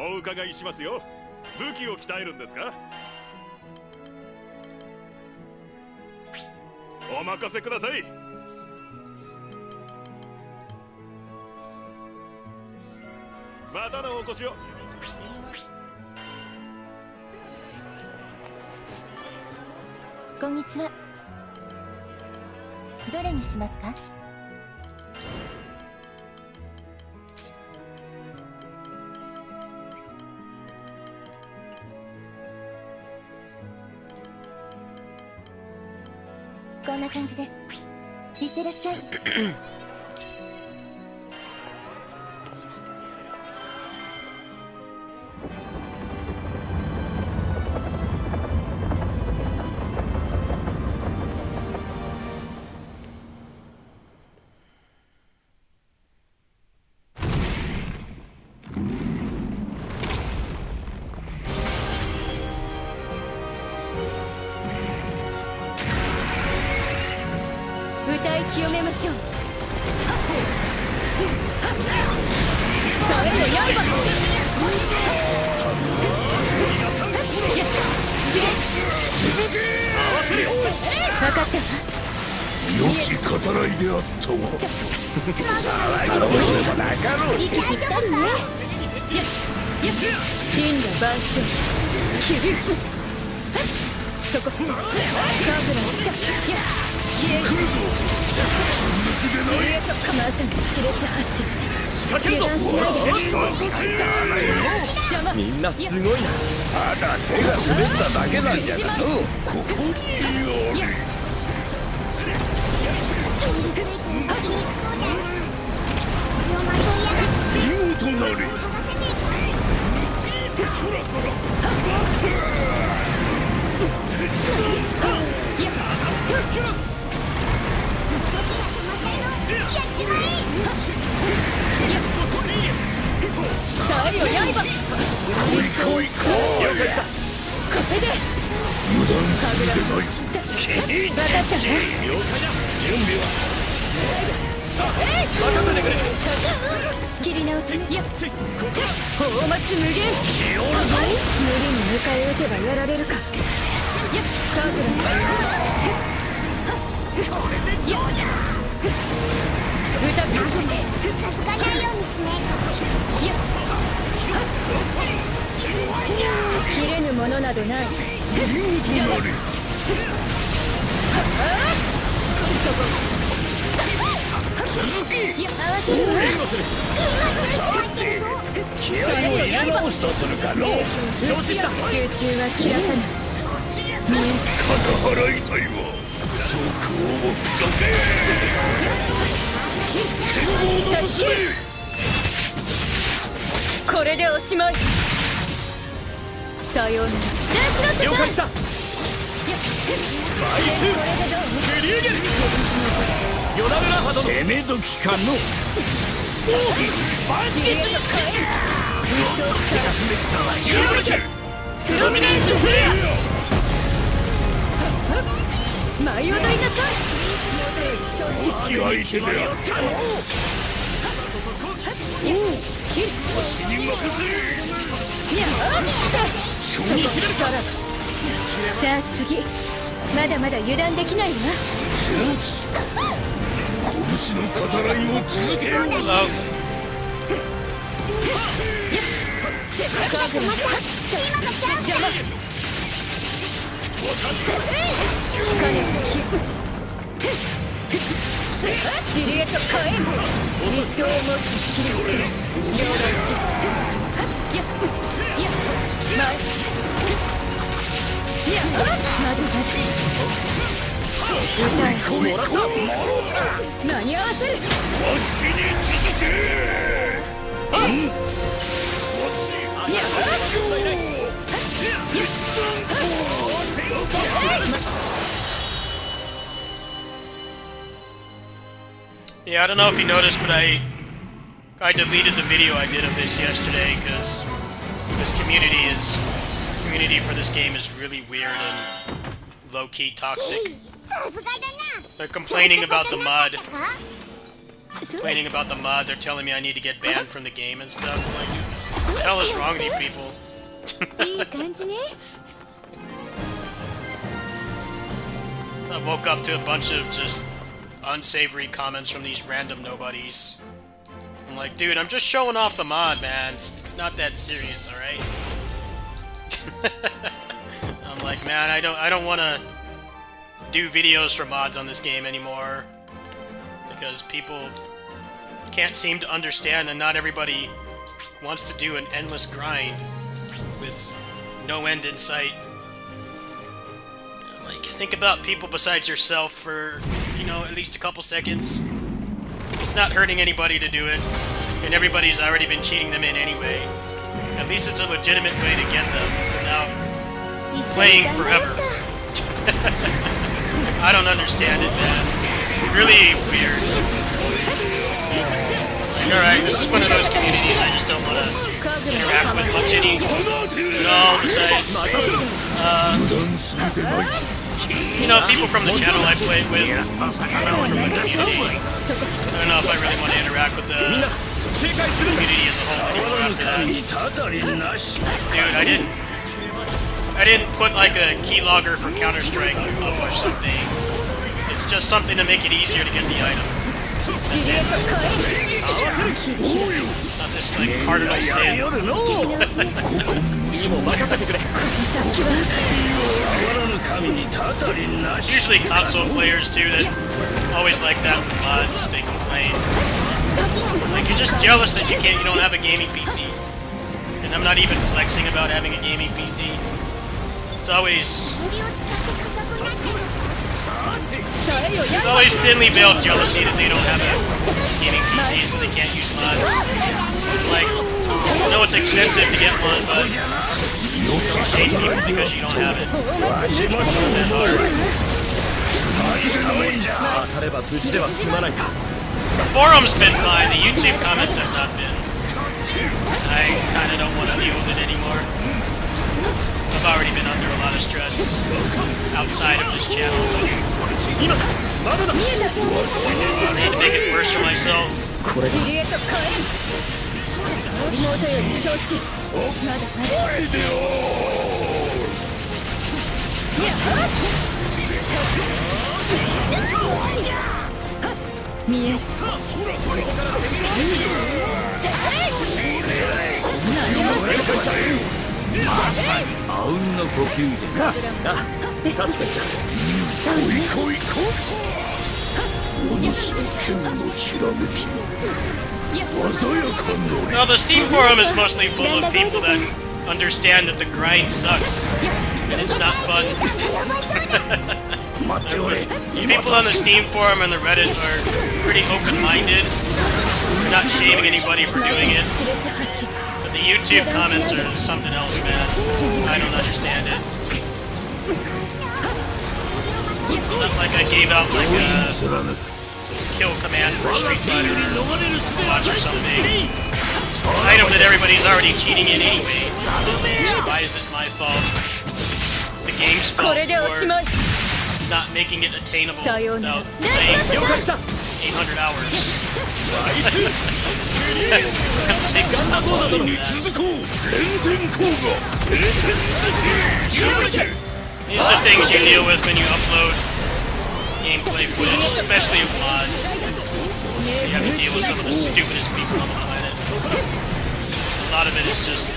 お伺いしますよ。武器を鍛えるんですか？お任せください。またのお越しを。こんにちは。どれにしますか？こんな感じです。いってらっしゃい。歌い清めましょう。さえよ刃。分かったわ。良き語らいであったわ。大丈夫か？真羅万象。そこ。カーブラ消える。シルエットカマーさんが熾烈発進。仕掛けるぞ。みんなすごいな。ただ手が滑っただけなんじゃがの。ここにおる。見事なれ。さえよ刃。来い。了解した。これで油断するでないぞ。分かったわ。了解だ。準備は任せてくれ。仕切り直し。放末無限。無理に迎え撃てばやられるか。カーブラ歌が近づかないようにしねえと。切れぬものなどない。気合を入れ直すとするかの。承知した。集中は切らさない。肩払いたいわ。即応を吹かせ。剣豪の娘。これでおしまい。さようなら。了解した。枚数クリューゲル。ヨナルラハ殿。攻め時かの。プロミネンスフレア。舞い踊りなさい。気合い手であったわ。腰に任せ。さあ次。まだまだ油断できないわ。拳の語らいを続けような。シルエット火炎。一刀を持つ切りする。両断まだまだ歌え。来いもろた間に合わせる。わしに続けYeah, I don't know if you noticed, but I deleted the video I did of this yesterday because this community for this game is really weird and low-key toxic. They're complaining about the mod. They're telling me I need to get banned from the game and stuff. I'm like, dude, what the hell is wrong with you people? I woke up to a bunch of just unsavory comments from these random nobodies. I'm like, dude, I'm just showing off the mod, man. It's not that serious, alright? I'm like, man, I don't want to do videos for mods on this game anymore. Because people can't seem to understand that not everybody wants to do an endless grind with no end in sight. Like, think about people besides yourself for, you know, at least a couple seconds. It's not hurting anybody to do it, and everybody's already been cheating them in anyway. At least it's a legitimate way to get them without playing forever. I don't understand it, man. Really weird. Like, alright, this is one of those communities I just don't want to interact with much at all, besides, you know, people from the channel I played with, people from the community. I don't know if I really want to interact with the community as a whole anymore after that. Dude, I didn't put like a keylogger for Counter-Strike up or something. It's just something to make it easier to get the item. That's it. It's not this like cardinal sin. It's usually console players too that always like that with mods. They complain. Like, you're just jealous that you don't have a gaming PC. And I'm not even flexing about having a gaming PC. It's always thinly veiled jealousy that they don't have a gaming PC, so they can't use mods. Like, I know it's expensive to get one, but don't shade people because you don't have it. It's not that hard. The forum's been fine, the YouTube comments have not been. I kinda don't want to deal with it anymore. I've already been under a lot of stress outside of this channel. I need to make it worse for myself. Well, the Steam forum is mostly full of people that understand that the grind sucks and it's not fun. People on the Steam forum and the Reddit are pretty open-minded. They're not shaming anybody for doing it. But the YouTube comments are something else, man. I don't understand it. It's not like I gave out like a kill command for Street Fighter or Overwatch or something. It's an item that everybody's already cheating in anyway. Why is it my fault? It's the game's fault for not making it attainable without playing for 800 hours. Take responsibility for that. These are things you deal with when you upload gameplay footage, especially of mods. You have to deal with some of the stupidest people on the planet. A lot of it is just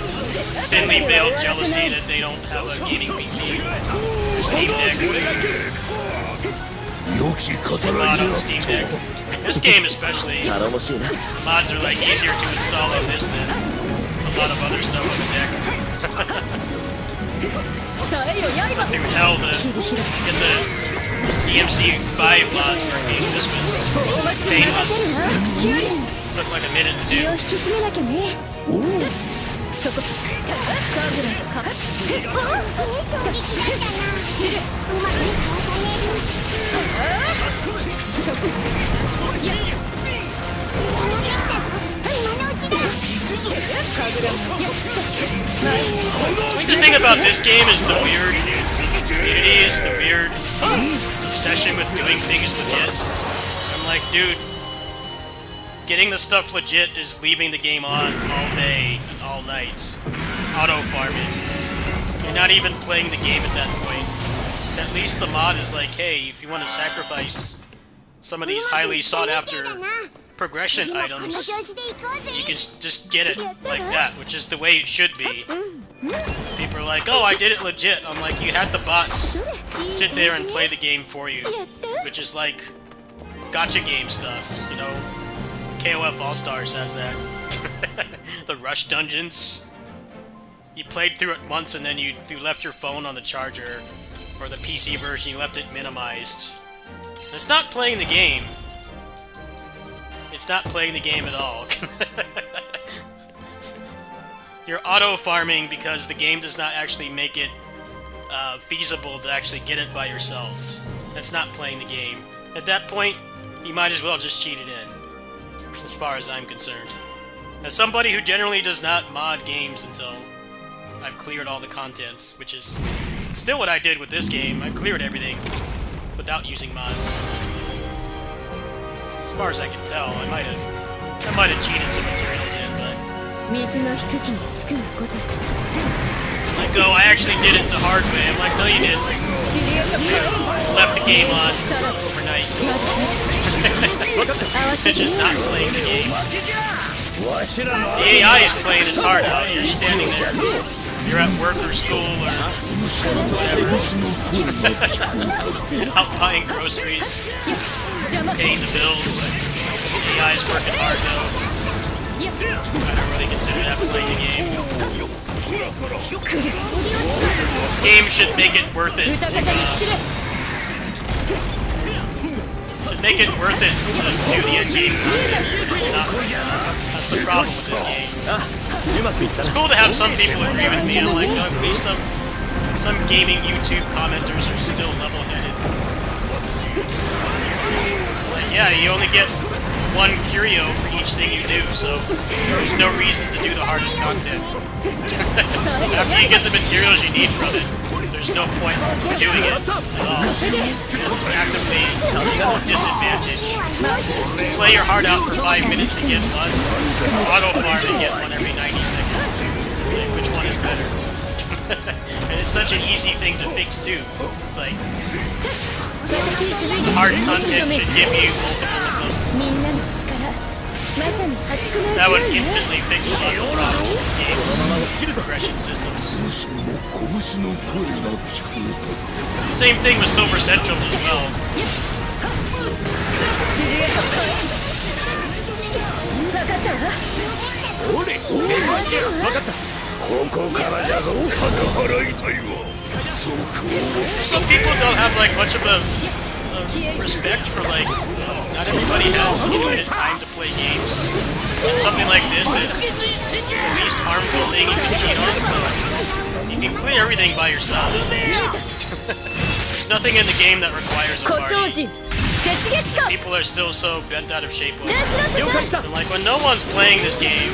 thinly veiled jealousy that they don't have a gaming PC or Steam Deck. A mod on the Steam Deck. This game especially, mods are like easier to install on this than a lot of other stuff on the deck. Through hell to get the DMC 5 mods working. This was painless. Took like a minute to 気を do. 引き締めなきゃねそこカグラか衝撃だったなうまく重ねるそこやっ今のうちだカグラやっ I think the thing about this game is the weird communities, the weird obsession with doing things legit. I'm like, dude, getting the stuff legit is leaving the game on all day and all night. Auto farming. You're not even playing the game at that point. At least the mod is like, hey, if you want to sacrifice some of these highly sought after progression items, you can just get it like that, which is the way it should be. People are like, oh, I did it legit. I'm like, you had the bots sit there and play the game for you, which is like gacha game stuff, you know? KOF All-Stars has that. The rush dungeons. You played through it once and then you left your phone on the charger, or the PC version, you left it minimized. It's not playing the game. It's not playing the game at all. You're auto-farming because the game does not actually make it feasible to actually get it by yourselves. That's not playing the game. At that point, you might as well just cheat it in, as far as I'm concerned. As somebody who generally does not mod games until I've cleared all the content, which is still what I did with this game. I cleared everything without using mods. As far as I can tell, I might have cheated some materials in, but 水の低きにつくがごとし like, oh, I actually did it the hard way. I'm like, no, you didn't. 知り合いが Left the game on overnight. It's just not playing the game. The AI is playing its heart out. You're standing there. You're at work or school or whatever. Out buying groceries, paying the bills. The AI is working hard though. I don't really consider that playing the game. Game should make it worth it to, should make it worth it to do the in-game content. It's not. That's the problem with this game. It's cool to have some people agree with me. I'm like, oh, at least some gaming YouTube commenters are still level-headed. Like, yeah, you only get one curio for each thing you do, so there's no reason to do the hardest content. After you get the materials you need from it, there's no point in doing it at all. Because it's actively a disadvantage. Play your heart out for 5 minutes and get one, auto farm and get one every 90 seconds. Like, which one is better? And it's such an easy thing to fix too. It's like, hard content should give you multiple of them. That would instantly fix a lot of the problems with this game's progression systems. Same thing with Silver Central as well. Some people don't have like much of a respect for like, not everybody has infinite time to play games. And something like this is the least harmful thing you can cheat on because you can clear everything by yourself. There's nothing in the game that requires a party. People are still so bent out of shape with it. And like when no one's playing this game,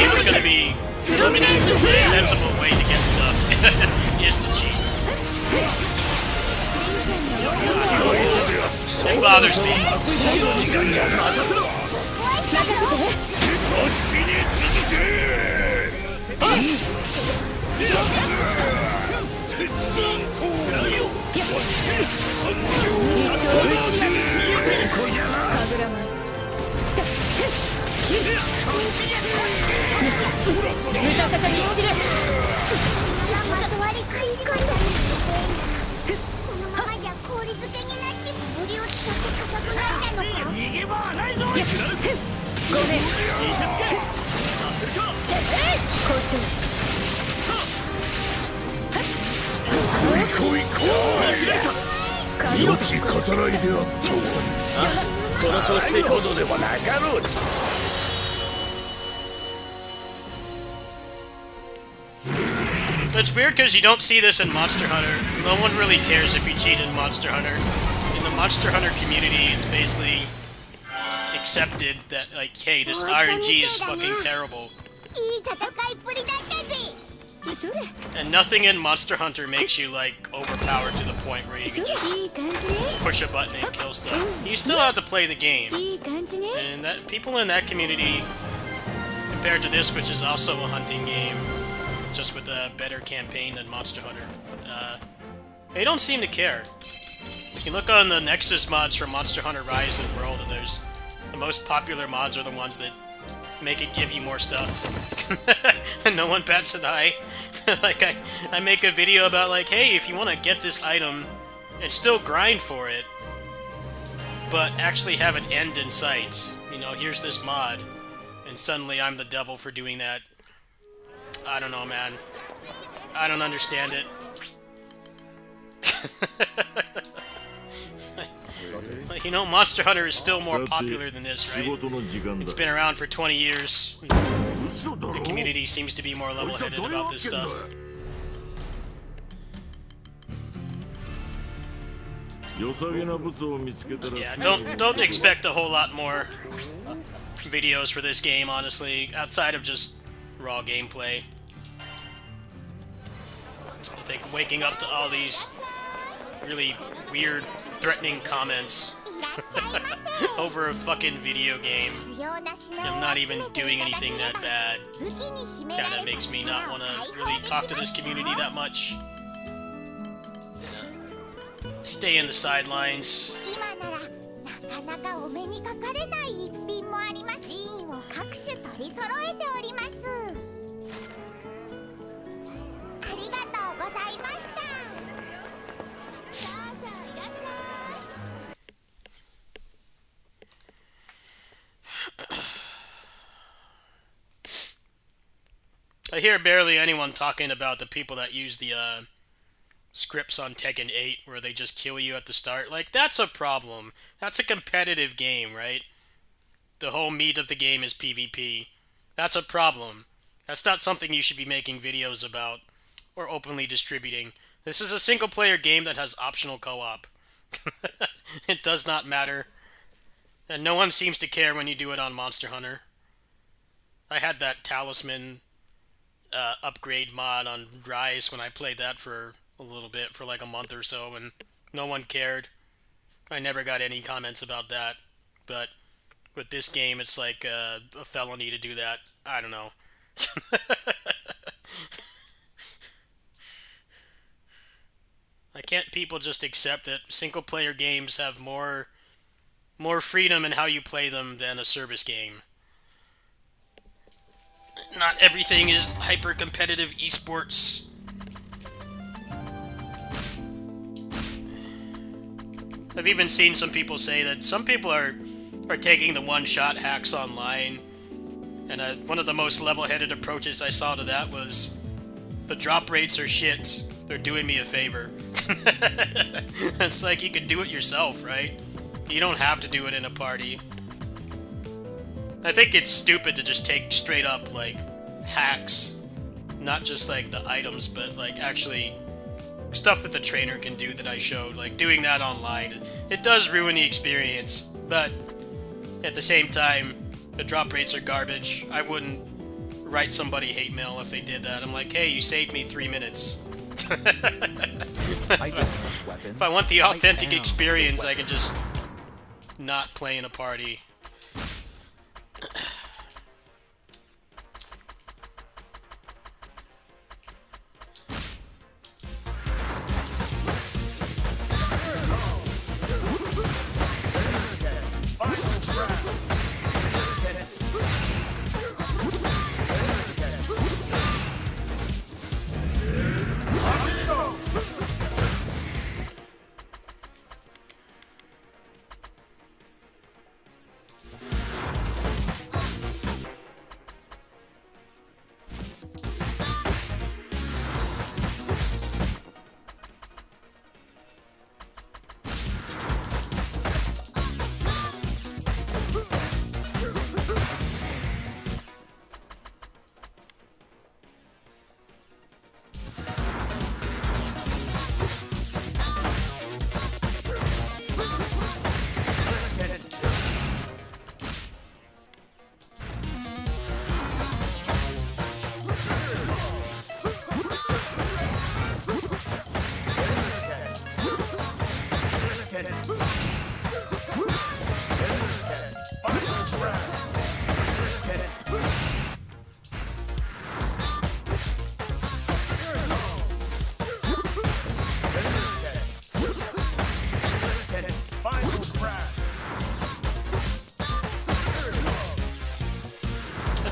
it's gonna be a sensible way to get stuff is to cheat. It bothers me. 来い来い。良き語らいであったわ。この調子でいこう。ほどでもなかろう。It's weird because you don't see this in Monster Hunter. No one really cares if you cheat in Monster Hunter. In the Monster Hunter community, it's basically accepted that, like, hey, this RNG is fucking terrible. And nothing in Monster Hunter makes you, like, overpowered to the point where you can just push a button and kill stuff. You still have to play the game. And that people in that community, compared to this, which is also a hunting game, just with a better campaign than Monster Hunter, they don't seem to care. You look on the Nexus mods for Monster Hunter Rise and World, and there's the most popular mods are the ones that make it give you more stuff. And no one bats an eye. Like, I make a video about, like, hey, if you want to get this item and still grind for it, but actually have an end in sight, you know, here's this mod, and suddenly I'm the devil for doing that. I don't know, man. I don't understand it. Like, you know, Monster Hunter is still more popular than this, right? It's been around for 20 years. The community seems to be more level-headed about this stuff. Yeah, don't expect a whole lot more videos for this game, honestly, outside of just raw gameplay. I think waking up to all these really weird, threatening comments over a fucking video game. I'm not even doing anything that bad. Kinda makes me not want to really talk to this community that much. Stay in the sidelines. I hear barely anyone talking about the people that use the scripts on Tekken 8 where they just kill you at the start. Like, that's a problem. That's a competitive game, right? The whole meat of the game is PvP. That's a problem. That's not something you should be making videos about or openly distributing. This is a single-player game that has optional co-op. It does not matter. And no one seems to care when you do it on Monster Hunter. I had that talisman upgrade mod on Rise when I played that for a little bit, for like a month or so, and no one cared. I never got any comments about that. But with this game, it's like a felony to do that. I don't know. Why can't people just accept that single-player games have more freedom in how you play them than a service game? Not everything is hyper-competitive esports. I've even seen some people say that some people are taking the one-shot hacks online, and one of the most level-headed approaches I saw to that was, the drop rates are shit, they're doing me a favor. It's like, you could do it yourself, right? You don't have to do it in a party. I think it's stupid to just take straight up, like, hacks. Not just, like, the items, but, like, actually stuff that the trainer can do that I showed. Like, doing that online. It does ruin the experience, but at the same time, the drop rates are garbage. I wouldn't write somebody hate mail if they did that. I'm like, hey, you saved me 3 minutes. If I want the authentic experience, I can just not play in a party. I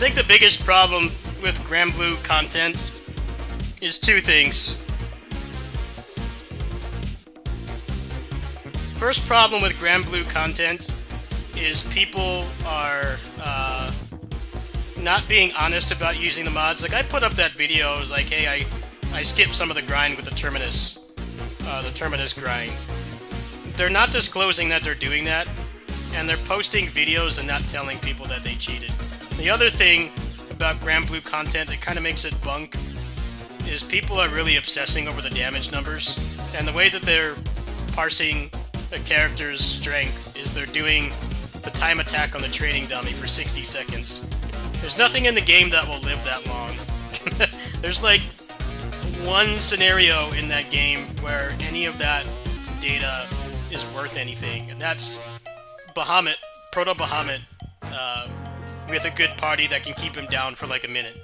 think the biggest problem with Granblue content is two things. First problem with Granblue content is people are not being honest about using the mods. Like, I put up that video, I was like, hey, I skipped some of the grind with the Terminus grind. They're not disclosing that they're doing that, and they're posting videos and not telling people that they cheated. The other thing about Granblue content that kind of makes it bunk is people are really obsessing over the damage numbers, and the way that they're parsing a character's strength is they're doing the time attack on the training dummy for 60 seconds. There's nothing in the game that will live that long. There's like one scenario in that game where any of that data is worth anything, and that's Bahamut, Proto Bahamut, with a good party that can keep him down for like a minute.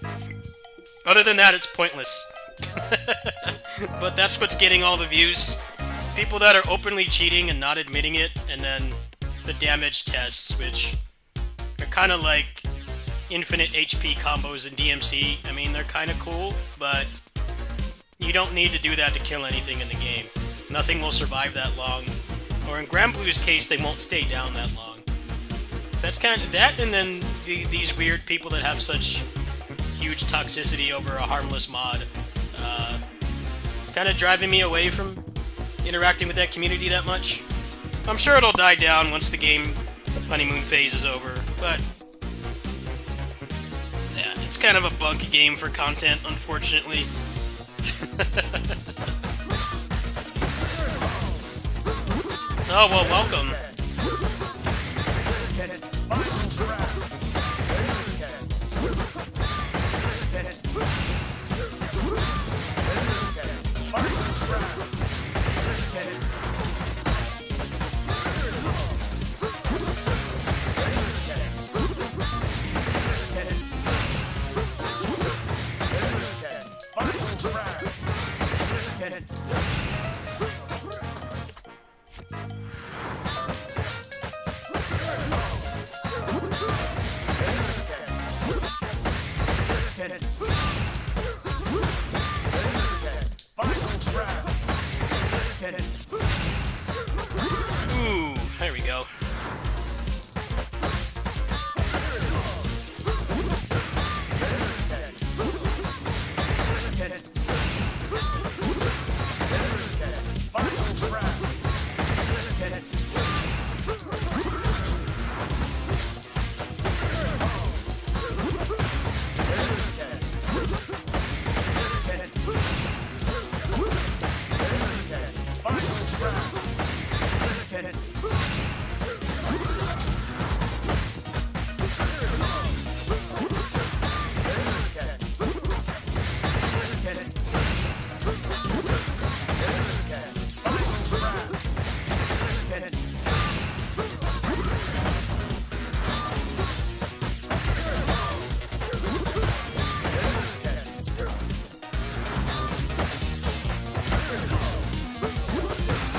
Other than that, it's pointless. But that's what's getting all the views. People that are openly cheating and not admitting it, and then the damage tests, which are kind of like infinite HP combos in DMC. I mean, they're kind of cool, but you don't need to do that to kill anything in the game. Nothing will survive that long. Or in Granblue's case, they won't stay down that long. So that's kind of that, and then these weird people that have such huge toxicity over a harmless mod. It's kind of driving me away from interacting with that community that much. I'm sure it'll die down once the game honeymoon phase is over, but yeah, it's kind of a bunk game for content, unfortunately. Oh, well, welcome. Ooh, there we go.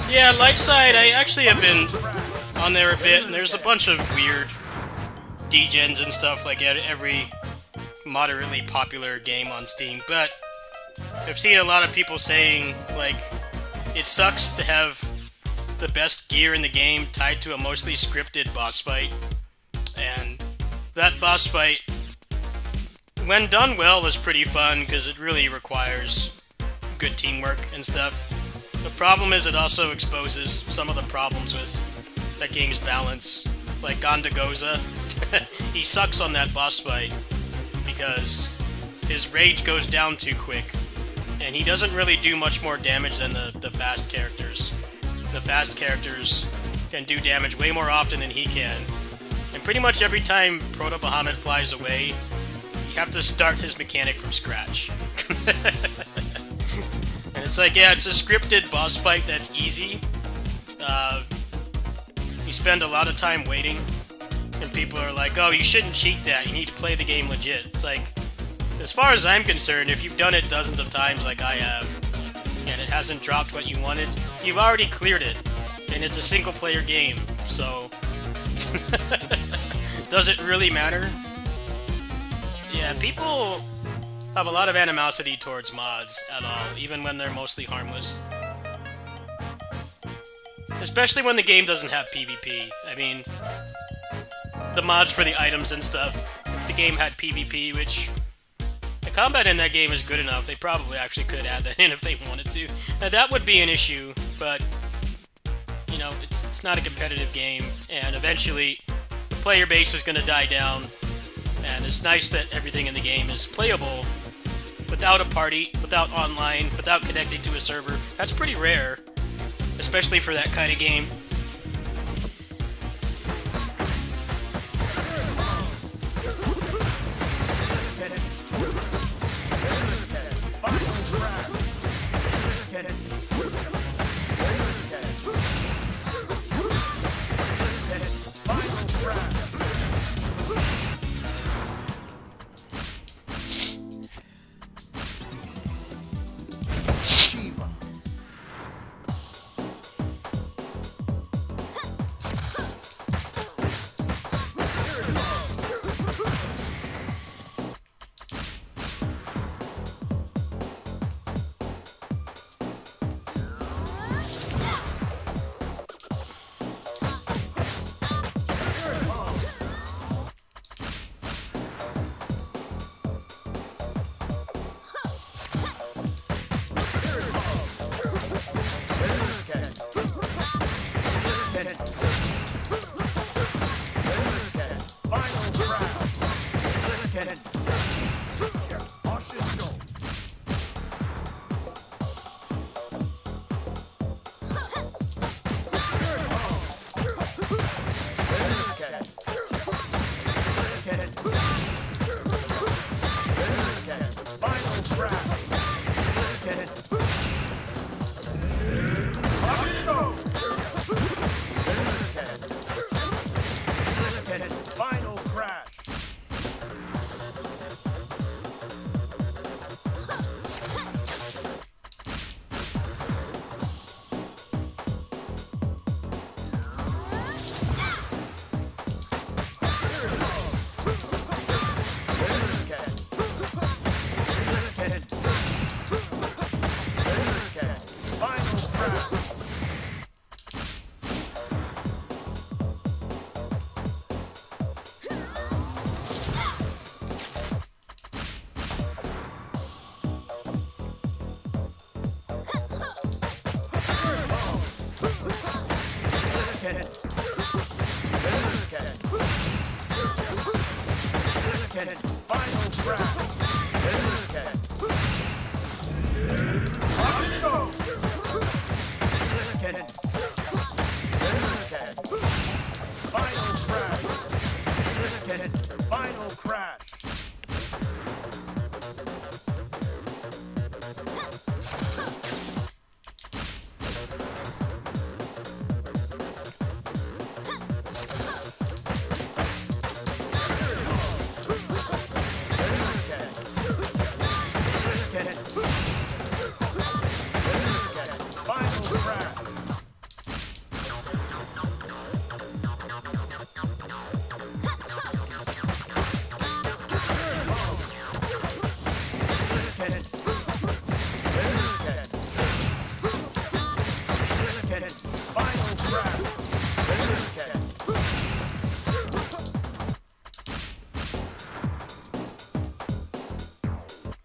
Yeah, Lightside, I actually have been on there a bit, and there's a bunch of weird degens and stuff like every moderately popular game on Steam, but I've seen a lot of people saying, like, it sucks to have the best gear in the game tied to a mostly scripted boss fight, and that boss fight, when done well, is pretty fun, because it really requires good teamwork and stuff. The problem is it also exposes some of the problems with that game's balance. Like Gondagoza, he sucks on that boss fight because his rage goes down too quick, and he doesn't really do much more damage than the fast characters. The fast characters can do damage way more often than he can, and pretty much every time Proto Bahamut flies away, you have to start his mechanic from scratch. And it's like, yeah, it's a scripted boss fight that's easy, you spend a lot of time waiting, and people are like, oh, you shouldn't cheat that, you need to play the game legit. It's like, as far as I'm concerned, if you've done it dozens of times like I have, and it hasn't dropped what you wanted, you've already cleared it, and it's a single-player game, so... Does it really matter? Yeah, people have a lot of animosity towards mods at all, even when they're mostly harmless. Especially when the game doesn't have PvP. I mean, the mods for the items and stuff, if the game had PvP, which... The combat in that game is good enough, they probably actually could add that in if they wanted to. Now, that would be an issue, but... You know, it's not a competitive game, and eventually the player base is going to die down, and it's nice that everything in the game is playable without a party, without online, without connecting to a server. That's pretty rare, especially for that kind of game.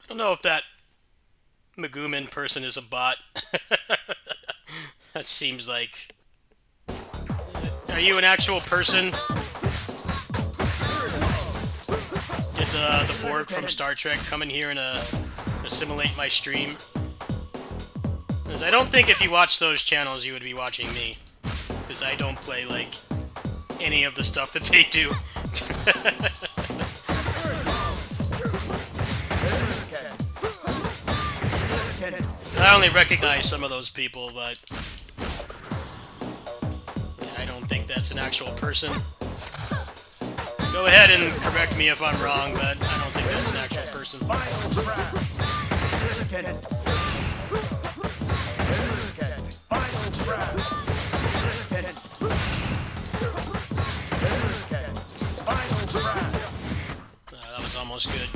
I don't know if that Megumin person is a bot. That seems like... Are you an actual person? Did the Borg from Star Trek come in here and assimilate my stream? Because I don't think if you watch those channels you would be watching me. Because I don't play, like, any of the stuff that they do. I only recognize some of those people, but I don't think that's an actual person. Go ahead and correct me if I'm wrong, but I don't think that's an actual person. That was almost good.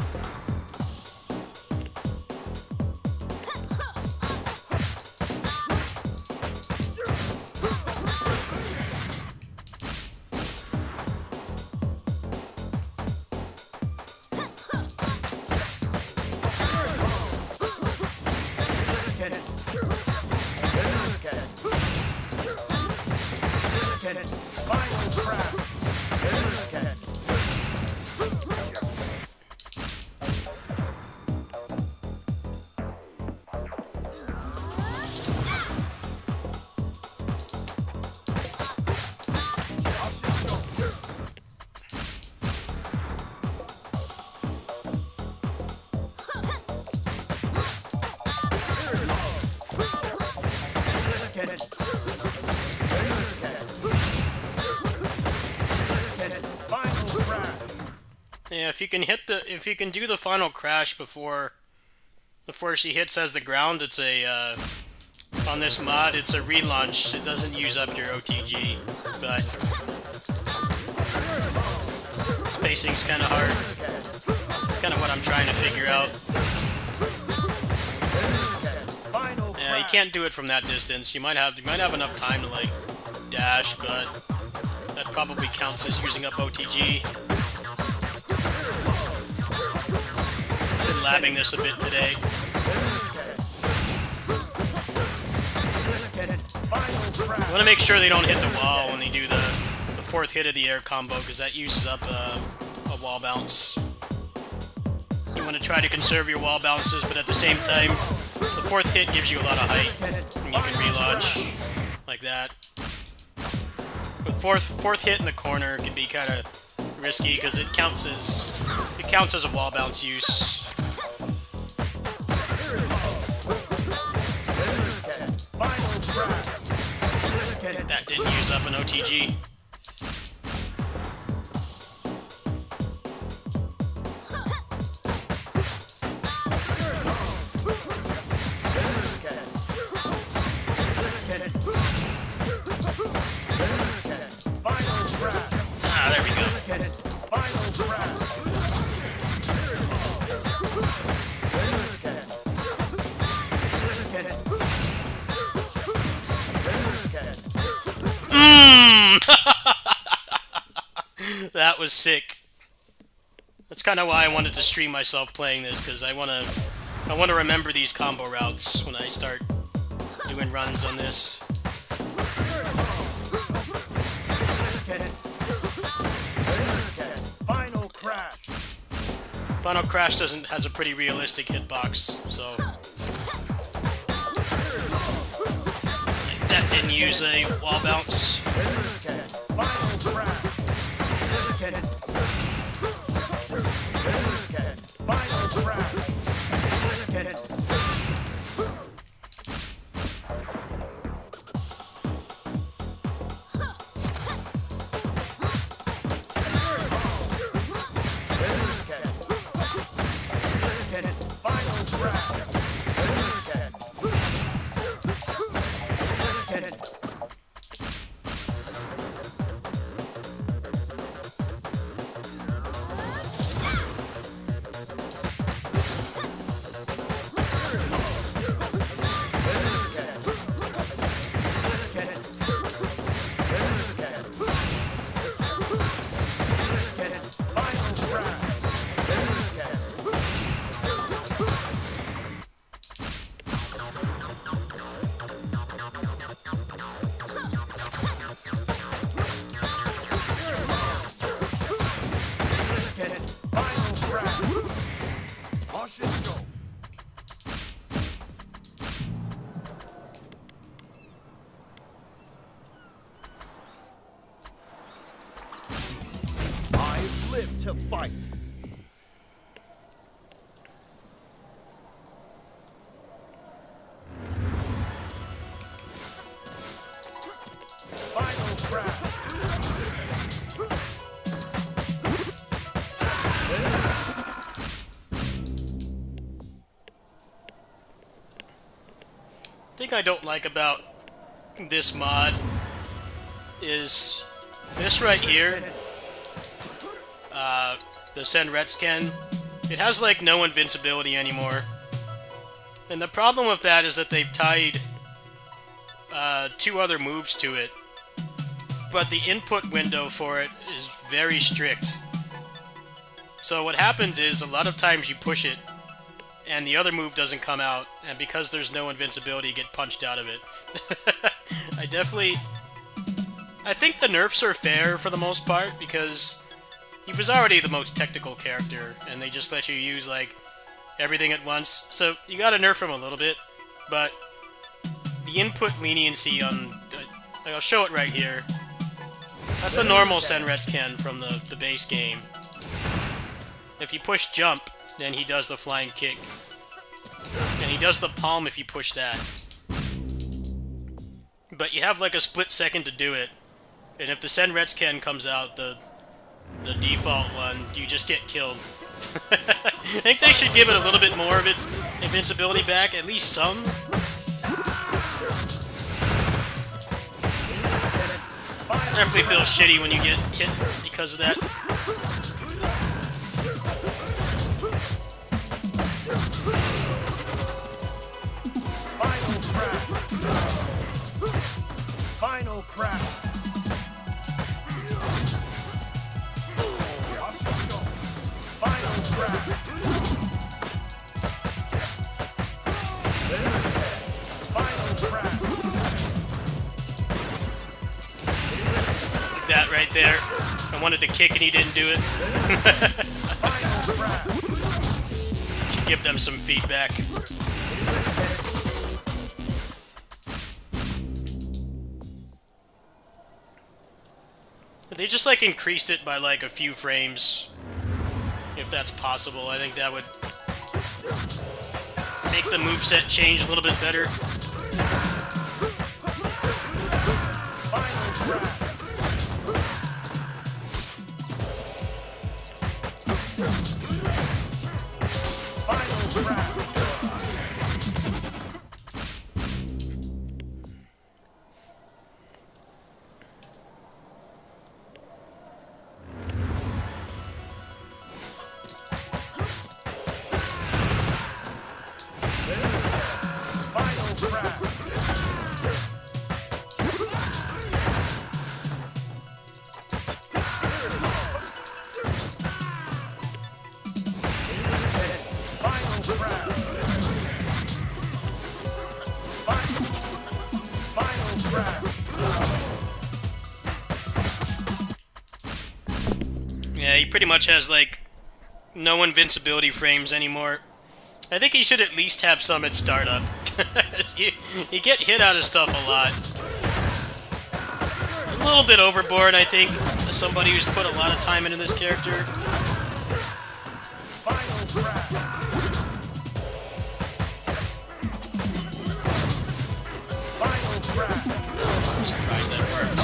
Yeah, if you can do the final crash before she hits as the ground, it's a on this mod it's a relaunch. It doesn't use up your OTG, but spacing's kind of hard. It's kind of what I'm trying to figure out. Yeah, you can't do it from that distance. You might have enough time to like dash, but that probably counts as using up OTG. Been labbing this a bit today. You want to make sure they don't hit the wall when they do the fourth hit of the air combo, because that uses up a wall bounce. You want to try to conserve your wall bounces, but at the same time, the fourth hit gives you a lot of height, and you can relaunch like that. The fourth hit in the corner can be kind of risky because it counts as a wall bounce use. That didn't use up an OTG. Ah, there we go. That was sick. That's kind of why I wanted to stream myself playing this, because I want to remember these combo routes when I start doing runs on this. Final Crash has a pretty realistic hitbox, so that didn't use a wall bounce. To fight. Final crash. I don't like about this mod is this right here. The Senretsuken. It has like no invincibility anymore. And the problem with that is that they've tied 2 other moves to it. But the input window for it is very strict. So what happens is a lot of times you push it and the other move doesn't come out, and because there's no invincibility, you get punched out of it. I think the nerfs are fair for the most part, because he was already the most technical character, and they just let you use, like, everything at once. So you gotta nerf him a little bit, but the input leniency on... I'll show it right here. That's the normal Senretsuken from the base game. If you push jump, then he does the flying kick. And he does the palm if you push that. But you have like a split second to do it. And if the Senretsuken comes out, the default one, you just get killed. I think they should give it a little bit more of its invincibility back, at least some. Definitely feels shitty when you get hit because of that. Final crash. Final crash. Final crash. Like that right there. I wanted to kick and he didn't do it. Should give them some feedback. They just like increased it by like a few frames, if that's possible. I think that would make the moveset change a little bit better. Yeah, he pretty much has, like, no invincibility frames anymore. I think he should at least have some at startup. you get hit out of stuff a lot. A little bit overboard, I think, as somebody who's put a lot of time into this character. I'm surprised that worked.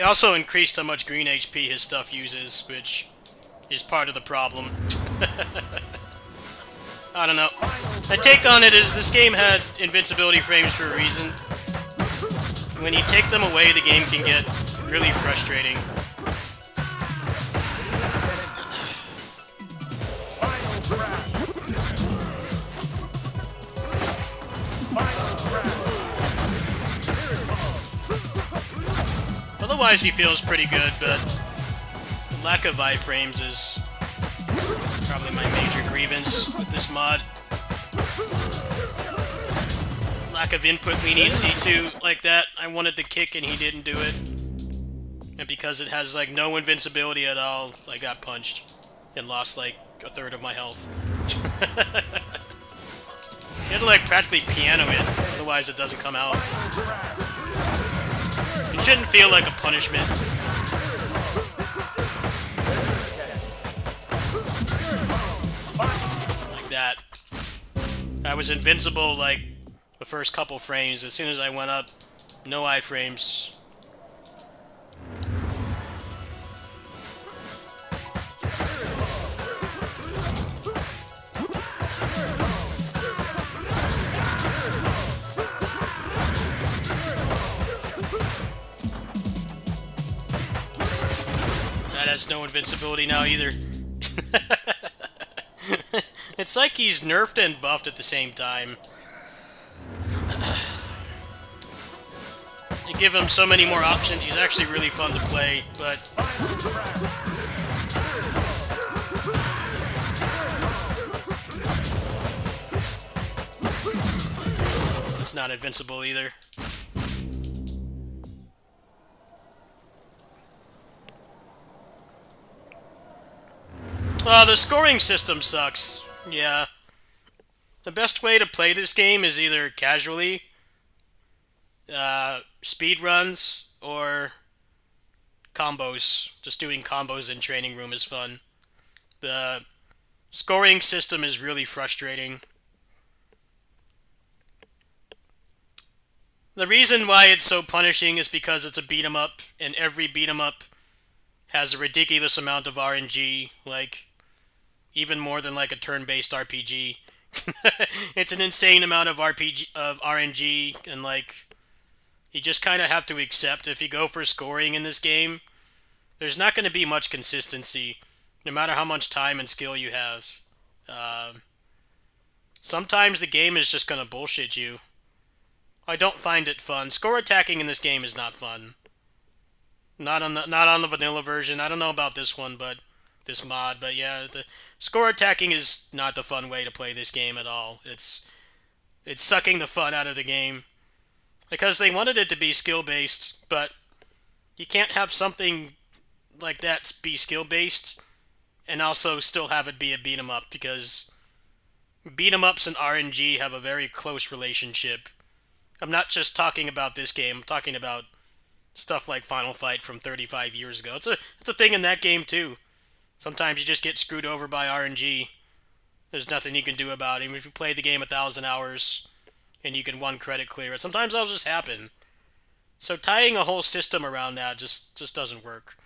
They also increased how much green HP his stuff uses, which is part of the problem. I don't know. My take on it is this game had invincibility frames for a reason. When you take them away, the game can get really frustrating. Otherwise, he feels pretty good, but lack of iframes is probably my major grievance with this mod. Lack of input leniency too, like that. I wanted the kick and he didn't do it. And because it has like no invincibility at all, I got punched and lost like a third of my health. You had to like practically piano it, otherwise it doesn't come out. It shouldn't feel like a punishment. Like that. I was invincible like the first couple frames. As soon as I went up, no iframes. That has no invincibility now either. It's like he's nerfed and buffed at the same time. They give him so many more options, he's actually really fun to play, but... it's not invincible either. The scoring system sucks. Yeah. The best way to play this game is either casually, speed runs, or combos. Just doing combos in training room is fun. The scoring system is really frustrating. The reason why it's so punishing is because it's a beat-em-up, and every beat-em-up has a ridiculous amount of RNG, like, even more than like a turn-based RPG. It's an insane amount of RNG, and like, you just kind of have to accept if you go for scoring in this game, there's not going to be much consistency, no matter how much time and skill you have. Sometimes the game is just going to bullshit you. I don't find it fun. Score attacking in this game is not fun. Not on the vanilla version. I don't know about this one, but this mod, but yeah, the score attacking is not the fun way to play this game at all. It's sucking the fun out of the game. Because they wanted it to be skill-based, but you can't have something like that be skill-based and also still have it be a beat-em-up, because beat-em-ups and RNG have a very close relationship. I'm not just talking about this game, I'm talking about stuff like Final Fight from 35 years ago. It's a thing in that game too. Sometimes you just get screwed over by RNG. There's nothing you can do about it. Even if you play the game 1,000 hours and you can one credit clear it, sometimes that'll just happen. So tying a whole system around that just doesn't work.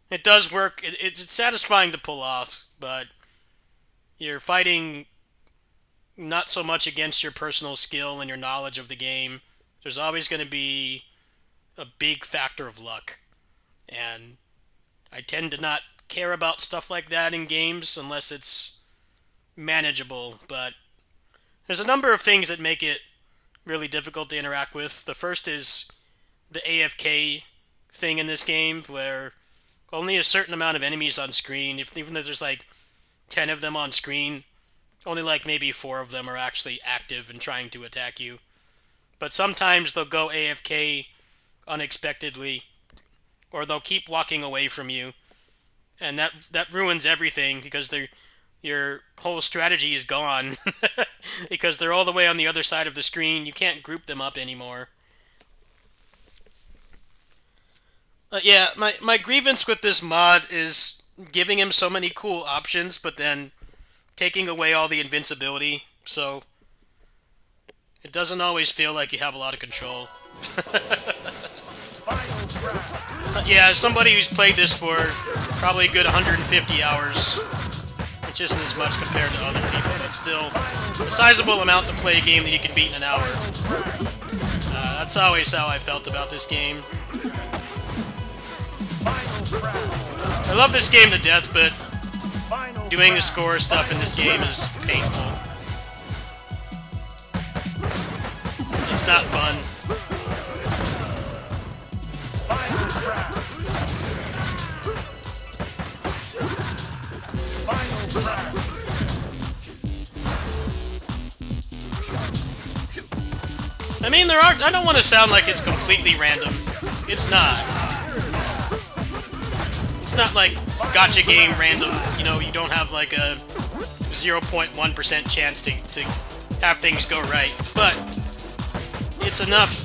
It does work. It's satisfying to pull off, but you're fighting not so much against your personal skill and your knowledge of the game. There's always going to be a big factor of luck. And I tend to not care about stuff like that in games unless it's manageable, but there's a number of things that make it really difficult to interact with. The first is the AFK thing in this game, where only a certain amount of enemies on screen, even though there's like 10 of them on screen, only like maybe 4 of them are actually active and trying to attack you. But sometimes they'll go AFK unexpectedly, or they'll keep walking away from you, and that ruins everything, because your whole strategy is gone. Because they're all the way on the other side of the screen. You can't group them up anymore. Yeah, my grievance with this mod is giving him so many cool options, but then taking away all the invincibility, so it doesn't always feel like you have a lot of control. Yeah, as somebody who's played this for probably a good 150 hours, which isn't as much compared to other people, but still a sizable amount to play a game that you can beat in an hour. That's always how I felt about this game. I love this game to death, but doing the score stuff in this game is painful. It's not fun. I mean, I don't want to sound like it's completely random. It's not. It's not like gacha game random, you know, you don't have like a 0.1% chance to have things go right. But it's enough.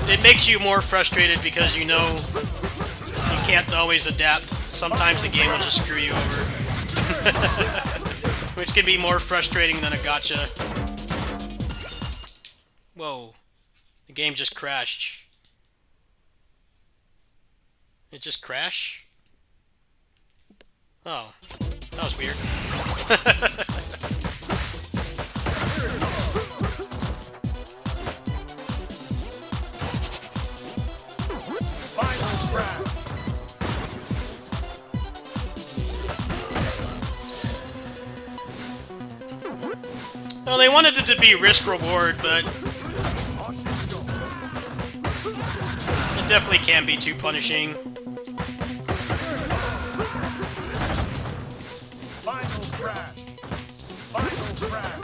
It makes you more frustrated because you know you can't always adapt. Sometimes the game will just screw you over. Which can be more frustrating than a gacha. Whoa. The game just crashed. It just crashed? Oh. That was weird. Well, they wanted it to be risk-reward, but it definitely can be too punishing. Final crash. Final crash.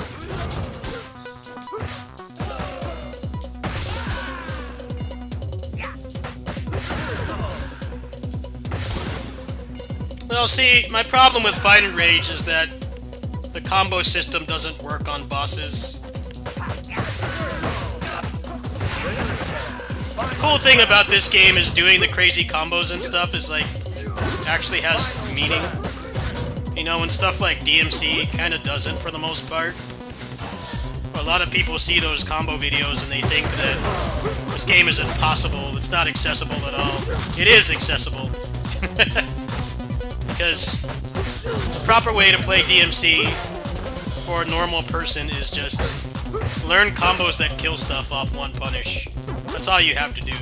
Well, see, my problem with Fight and Rage is that the combo system doesn't work on bosses. The cool thing about this game is doing the crazy combos and stuff is like actually has meaning. You know, and stuff like DMC kind of doesn't for the most part. A lot of people see those combo videos and they think that this game is impossible, it's not accessible at all. It is accessible. Because the proper way to play DMC for a normal person is just learn combos that kill stuff off one punish. That's all you have to do.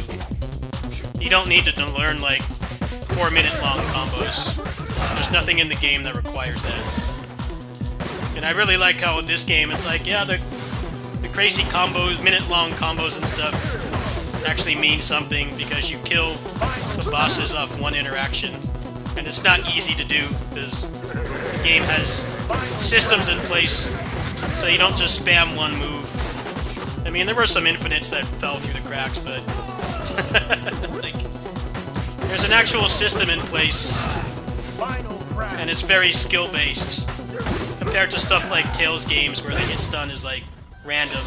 You don't need to learn like 4-minute long combos. There's nothing in the game that requires that. And I really like how with this game it's like, yeah, the crazy combos, minute-long combos and stuff actually mean something because you kill the bosses off one interaction. And it's not easy to do because the game has systems in place so you don't just spam one move. I mean, there were some infinites that fell through the cracks, but like, there's an actual system in place and it's very skill-based compared to stuff like Tales games where the hit stun is like random.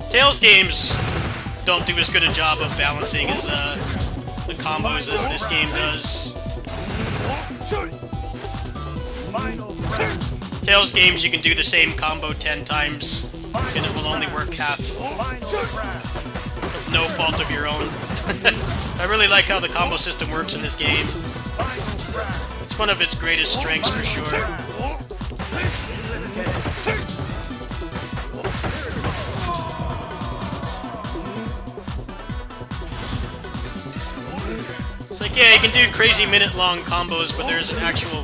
Tales games don't do as good a job of balancing as the combos as this game does. Tales games, you can do the same combo 10 times, and it will only work half. No fault of your own. I really like how the combo system works in this game. It's one of its greatest strengths for sure. It's like, yeah, you can do crazy minute-long combos, but there's an actual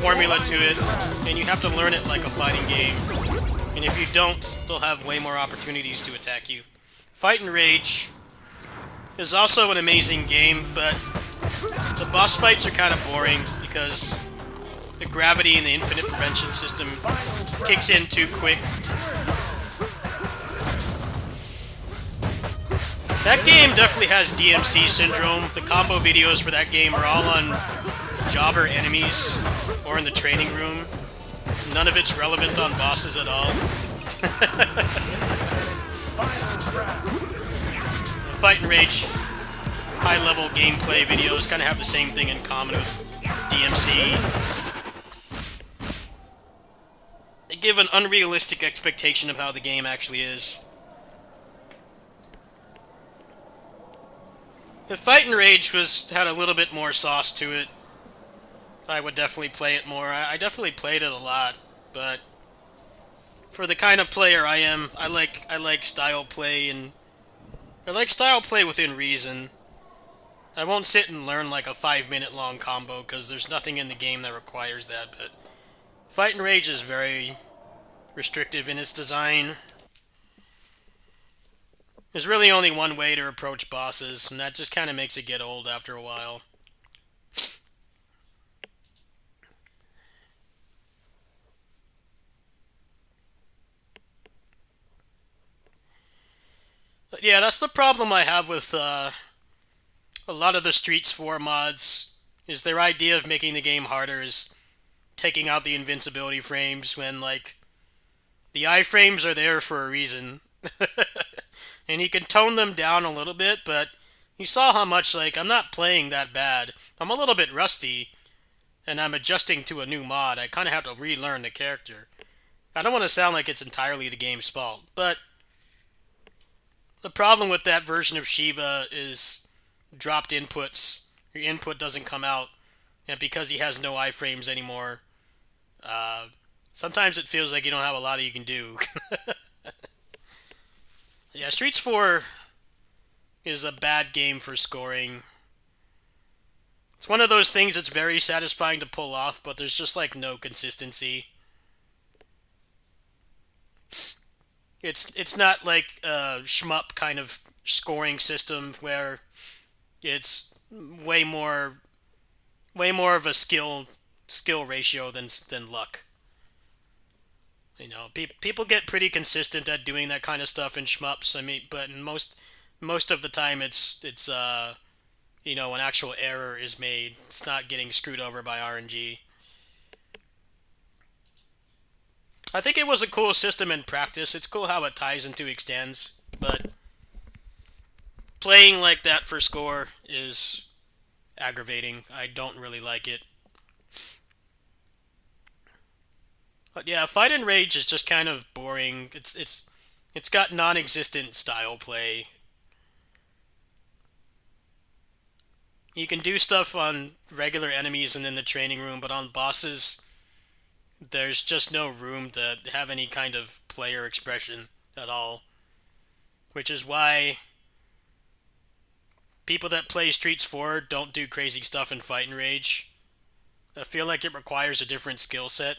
formula to it, and you have to learn it like a fighting game. And if you don't, they'll have way more opportunities to attack you. Fight and Rage is also an amazing game, but the boss fights are kind of boring because the gravity and the infinite prevention system kicks in too quick. That game definitely has DMC syndrome. The combo videos for that game are all on jobber enemies or in the training room. None of it's relevant on bosses at all. The Fight and Rage high-level gameplay videos kind of have the same thing in common with DMC. They give an unrealistic expectation of how the game actually is. If Fight and Rage had a little bit more sauce to it, I would definitely play it more. I definitely played it a lot, but for the kind of player I am, I like style play, and I like style play within reason. I won't sit and learn like a 5-minute long combo because there's nothing in the game that requires that. But Fight and Rage is very restrictive in its design. There's really only one way to approach bosses, and that just kind of makes it get old after a while. But yeah, that's the problem I have with a lot of the Streets 4 mods, is their idea of making the game harder is taking out the invincibility frames when, like, the iframes are there for a reason. And you can tone them down a little bit, but you saw how much, like, I'm not playing that bad. I'm a little bit rusty, and I'm adjusting to a new mod. I kind of have to relearn the character. I don't want to sound like it's entirely the game's fault, but the problem with that version of Shiva is dropped inputs. Your input doesn't come out, and because he has no iframes anymore, sometimes it feels like you don't have a lot that you can do. Yeah, Streets 4 is a bad game for scoring. It's one of those things that's very satisfying to pull off, but there's just like no consistency. It's not like a shmup kind of scoring system where it's way more of a skill ratio than luck. You know, people get pretty consistent at doing that kind of stuff in shmups. I mean, but most of the time it's an actual error is made. It's not getting screwed over by RNG. I think it was a cool system in practice. It's cool how it ties into extends, but playing like that for score is aggravating. I don't really like it. But yeah, Fight and Rage is just kind of boring. It's got non-existent style play. You can do stuff on regular enemies and in the training room, but on bosses, there's just no room to have any kind of player expression at all. Which is why people that play Streets 4 don't do crazy stuff in Fight and Rage. I feel like it requires a different skill set.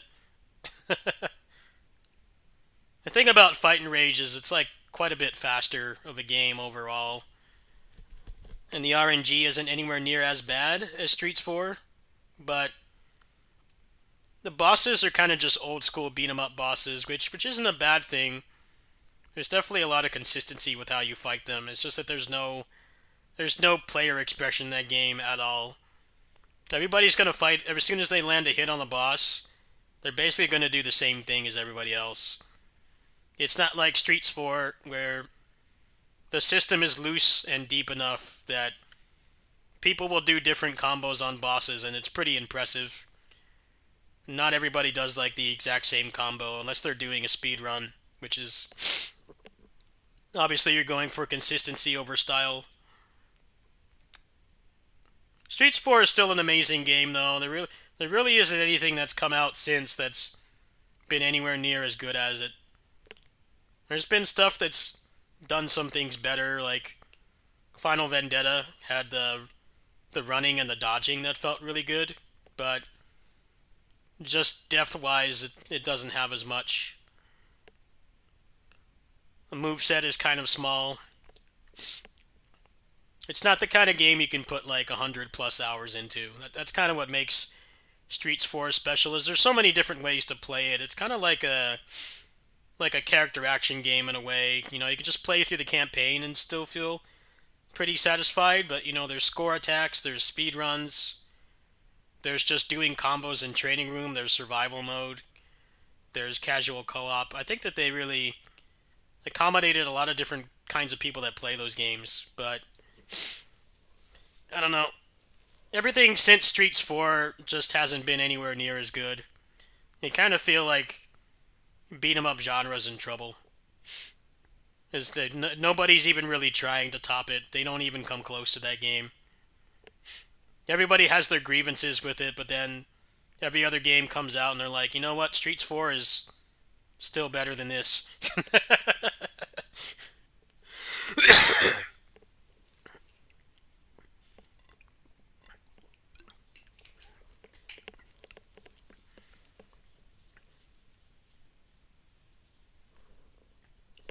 The thing about Fight and Rage is it's like quite a bit faster of a game overall. And the RNG isn't anywhere near as bad as Streets 4, but the bosses are kind of just old school beat 'em up bosses, which isn't a bad thing. There's definitely a lot of consistency with how you fight them. It's just that there's no player expression in that game at all. Everybody's gonna fight as soon as they land a hit on the boss. They're basically gonna do the same thing as everybody else. It's not like Streets 4 where the system is loose and deep enough that people will do different combos on bosses, and it's pretty impressive. Not everybody does like the exact same combo unless they're doing a speed run, which is obviously you're going for consistency over style. Streets 4 is still an amazing game though. There really isn't anything that's come out since that's been anywhere near as good as it. There's been stuff that's done some things better, like Final Vendetta had the running and the dodging that felt really good, but just depth-wise, it doesn't have as much. The moveset is kind of small. It's not the kind of game you can put like 100 plus hours into. That's kind of what makes Streets 4 special, is there's so many different ways to play it. It's kind of like a character action game in a way. You know, you can just play through the campaign and still feel pretty satisfied, but you know, there's score attacks, there's speed runs, there's just doing combos in training room, there's survival mode, there's casual co-op. I think that they really accommodated a lot of different kinds of people that play those games, but I don't know. Everything since Streets 4 just hasn't been anywhere near as good. You kind of feel like beat 'em up genre's in trouble. Is that nobody's even really trying to top it. They don't even come close to that game. Everybody has their grievances with it, but then every other game comes out and they're like, you know what, Streets 4 is still better than this.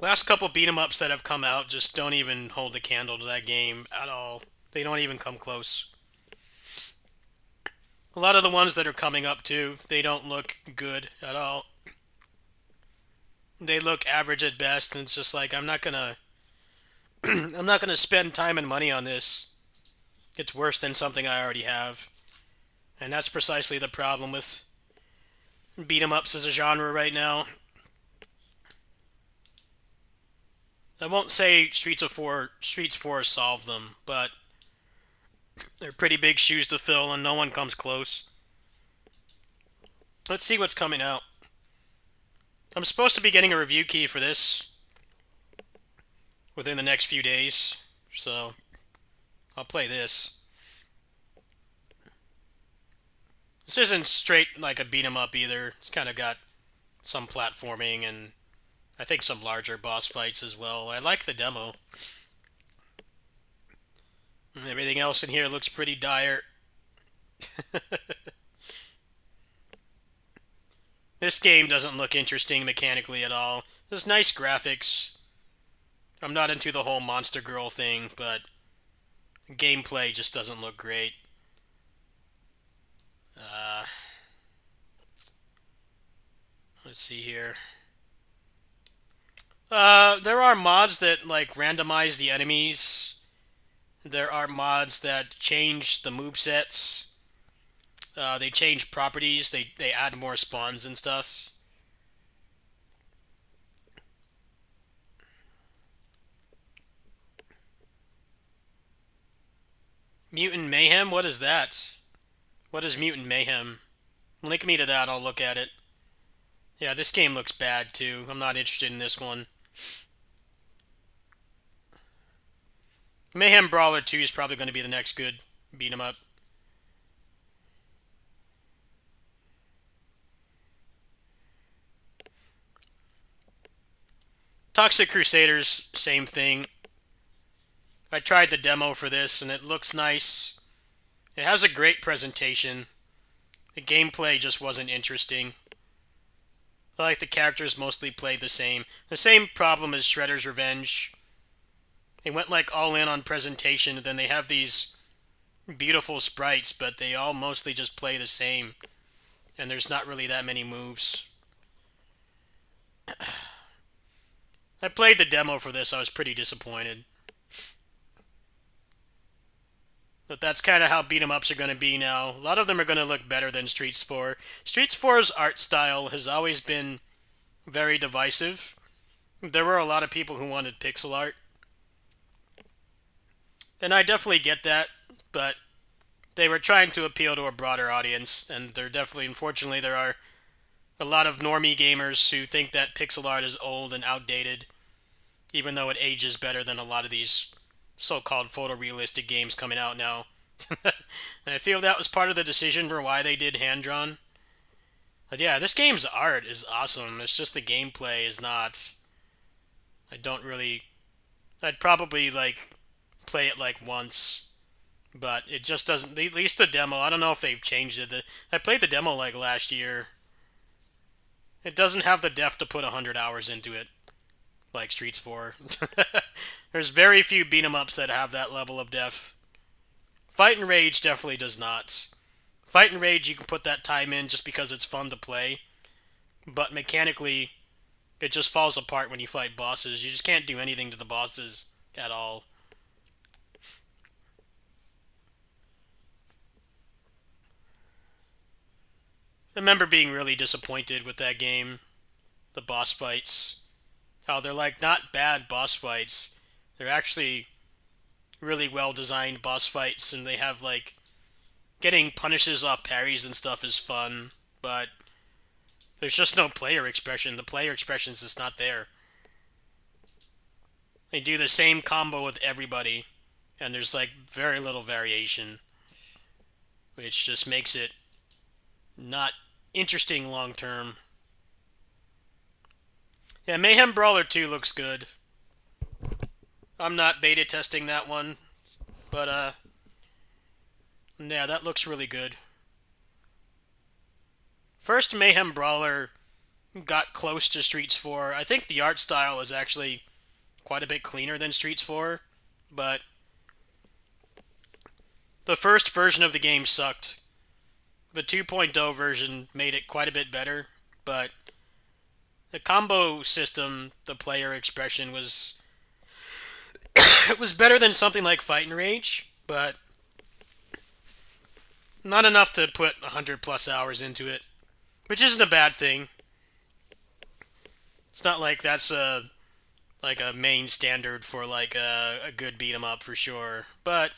Last couple beat 'em ups that have come out just don't even hold a candle to that game at all. They don't even come close. A lot of the ones that are coming up too, they don't look good at all. They look average at best, and it's just like I'm not gonna I'm not gonna spend time and money on this. It's worse than something I already have. And that's precisely the problem with beat 'em ups as a genre right now. I won't say Streets 4 solved them, but they're pretty big shoes to fill and no one comes close. Let's see what's coming out. I'm supposed to be getting a review key for this within the next few days, so I'll play this. This isn't straight like a beat 'em up either. It's kind of got some platforming and I think some larger boss fights as well. I like the demo. And everything else in here looks pretty dire. This game doesn't look interesting mechanically at all. There's nice graphics. I'm not into the whole Monster Girl thing, but gameplay just doesn't look great. Let's see here. There are mods that like randomize the enemies. There are mods that change the movesets. They change properties. They add more spawns and stuff. Mutant Mayhem? What is that? What is Mutant Mayhem? Link me to that, I'll look at it. Yeah, this game looks bad too. I'm not interested in this one. Mayhem Brawler 2 is probably going to be the next good beat 'em up. Toxic Crusaders, same thing. I tried the demo for this and it looks nice. It has a great presentation. The gameplay just wasn't interesting. I like the characters mostly played the same. The same problem as Shredder's Revenge. They went like all in on presentation, and then they have these beautiful sprites, but they all mostly just play the same. And there's not really that many moves. I played the demo for this, I was pretty disappointed. But that's kind of how beat 'em ups are going to be now. A lot of them are going to look better than Streets 4. Streets 4's art style has always been very divisive. There were a lot of people who wanted pixel art. And I definitely get that, but they were trying to appeal to a broader audience, and there definitely, unfortunately, there are a lot of normie gamers who think that pixel art is old and outdated, even though it ages better than a lot of these so-called photorealistic games coming out now. And I feel that was part of the decision for why they did hand-drawn. But yeah, this game's art is awesome. It's just the gameplay is not. I'd probably like play it like once, but it just doesn't. At least the demo. I don't know if they've changed it. I played the demo like last year. It doesn't have the depth to put 100 hours into it, like Streets 4. There's very few beat 'em ups that have that level of depth. Fight and Rage definitely does not. Fight and Rage, you can put that time in just because it's fun to play, but mechanically, it just falls apart when you fight bosses. You just can't do anything to the bosses at all. I remember being really disappointed with that game. The boss fights. How they're like not bad boss fights. They're actually really well designed boss fights, and they have like getting punishes off parries and stuff is fun, but there's just no player expression. The player expression is just not there. They do the same combo with everybody, and there's like very little variation, which just makes it not interesting long term. Yeah, Mayhem Brawler 2 looks good. I'm not beta testing that one, but yeah, that looks really good. First Mayhem Brawler got close to Streets 4. I think the art style is actually quite a bit cleaner than Streets 4, but the first version of the game sucked. The 2.0 version made it quite a bit better, but the combo system, the player expression was it was better than something like Fight and Rage, but not enough to put 100 plus hours into it, which isn't a bad thing. It's not like that's a main standard for like a good beat 'em up for sure, but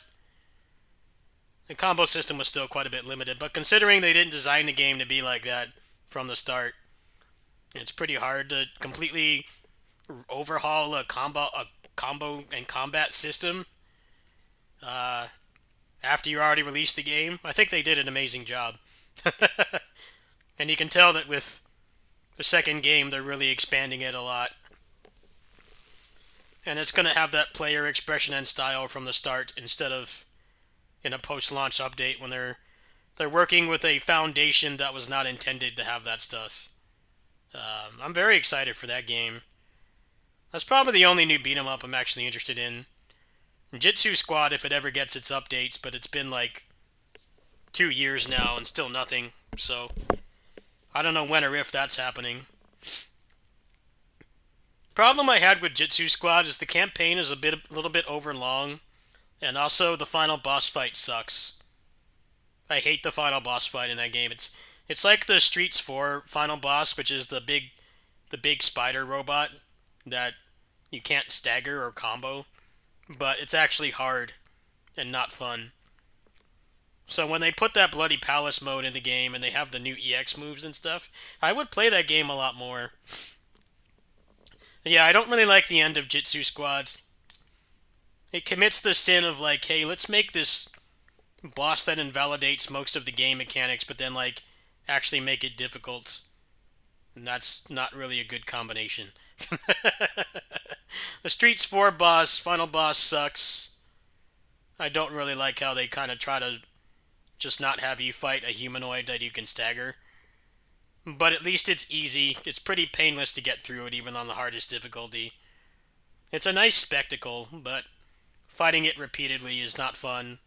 the combo system was still quite a bit limited. But considering they didn't design the game to be like that from the start, it's pretty hard to completely overhaul a combo and combat system after you already released the game. I think they did an amazing job. And you can tell that with the second game, they're really expanding it a lot. And it's going to have that player expression and style from the start instead of in a post-launch update when they're working with a foundation that was not intended to have that stuff. I'm very excited for that game. That's probably the only new beat-em-up I'm actually interested in. Jitsu Squad, if it ever gets its updates, but it's been like 2 years now and still nothing, so I don't know when or if that's happening. Problem I had with Jitsu Squad is the campaign is a little bit over long, and also the final boss fight sucks. I hate the final boss fight in that game. It's like the Streets 4 final boss, which is the big spider robot that you can't stagger or combo, but it's actually hard and not fun. So when they put that Bloody Palace mode in the game and they have the new EX moves and stuff, I would play that game a lot more. Yeah, I don't really like the end of Jitsu Squad. It commits the sin of like, hey, let's make this boss that invalidates most of the game mechanics, but then like actually make it difficult. And that's not really a good combination. The Streets 4 final boss sucks. I don't really like how they kind of try to just not have you fight a humanoid that you can stagger. But at least it's easy. It's pretty painless to get through it, even on the hardest difficulty. It's a nice spectacle, but fighting it repeatedly is not fun.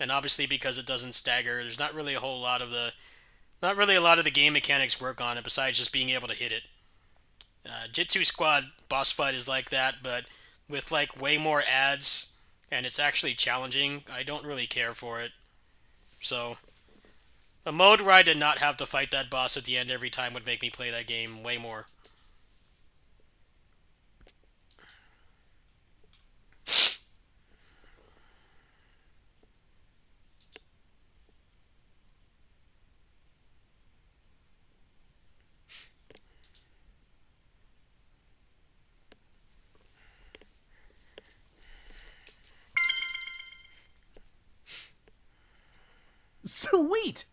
And obviously because it doesn't stagger, there's not really a lot of the game mechanics work on it besides just being able to hit it. Jitsu Squad boss fight is like that, but with like way more ads, and it's actually challenging. I don't really care for it. So a mode where I did not have to fight that boss at the end every time would make me play that game way more. Sweet!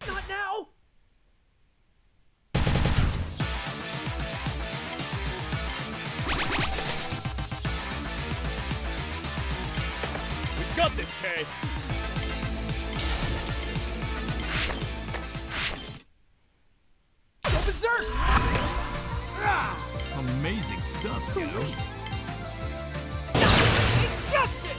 Not now! We got this, Kay. Go berserk! Sweet! Injustice! Injustice!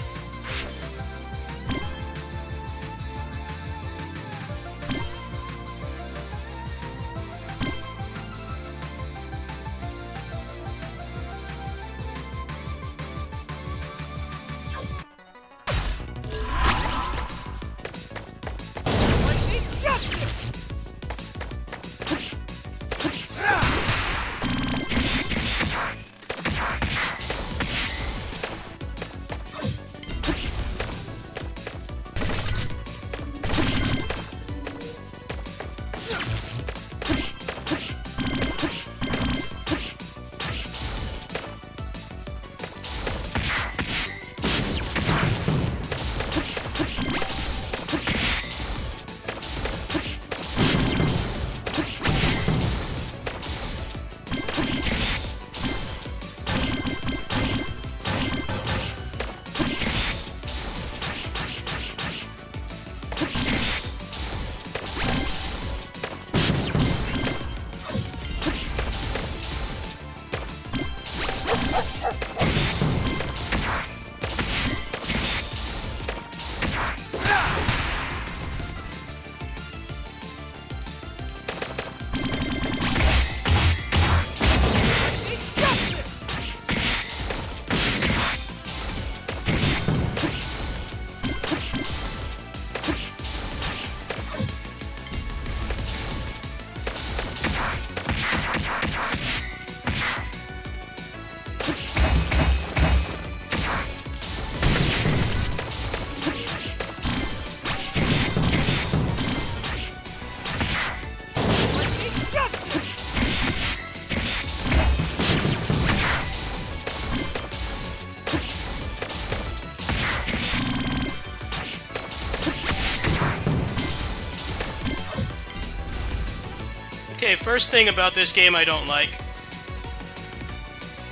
Okay, first thing about this game I don't like.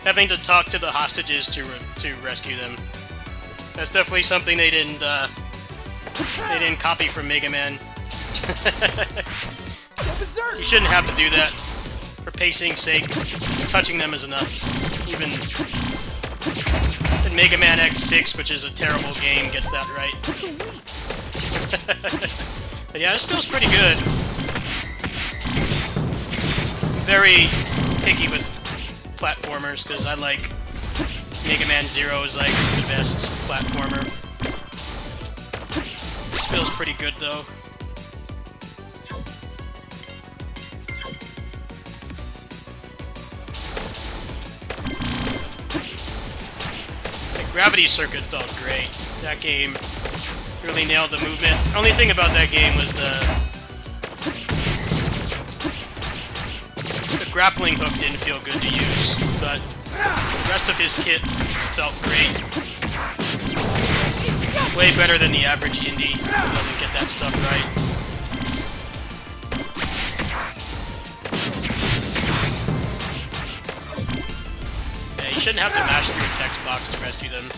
Having to talk to the hostages to rescue them. That's definitely something they didn't copy from Mega Man. You shouldn't have to do that. For pacing's sake, touching them is enough. Even in Mega Man X6, which is a terrible game, gets that right. But yeah, this feels pretty good. Very picky with platformers, because I like Mega Man Zero is like the best platformer. This feels pretty good though. The Gravity Circuit felt great. That game really nailed the movement. Only thing about that game was the grappling hook didn't feel good to use, but the rest of his kit felt great. Way better than the average indie who doesn't get that stuff right. Yeah, you shouldn't have to mash through a text box to rescue them.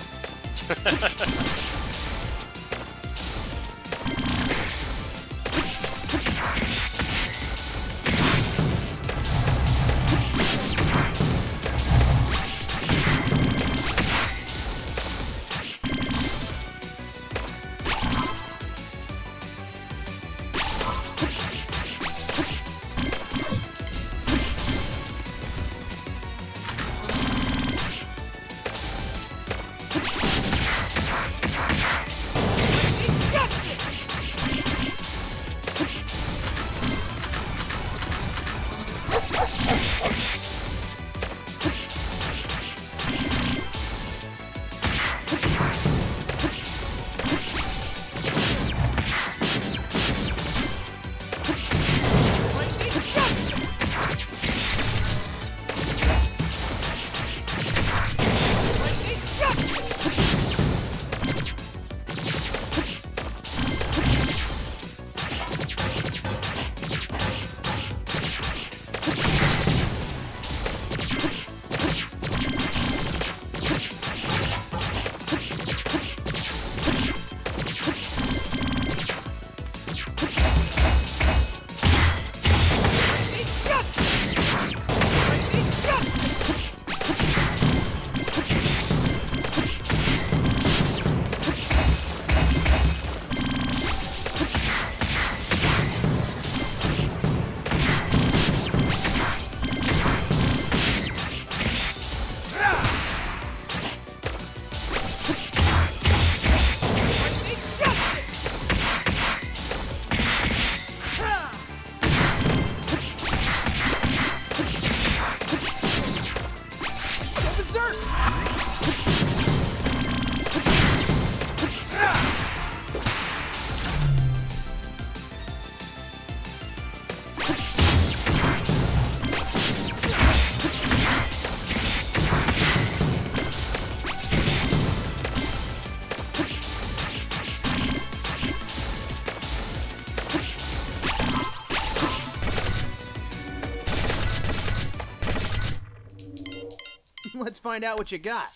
Let's find out what you got.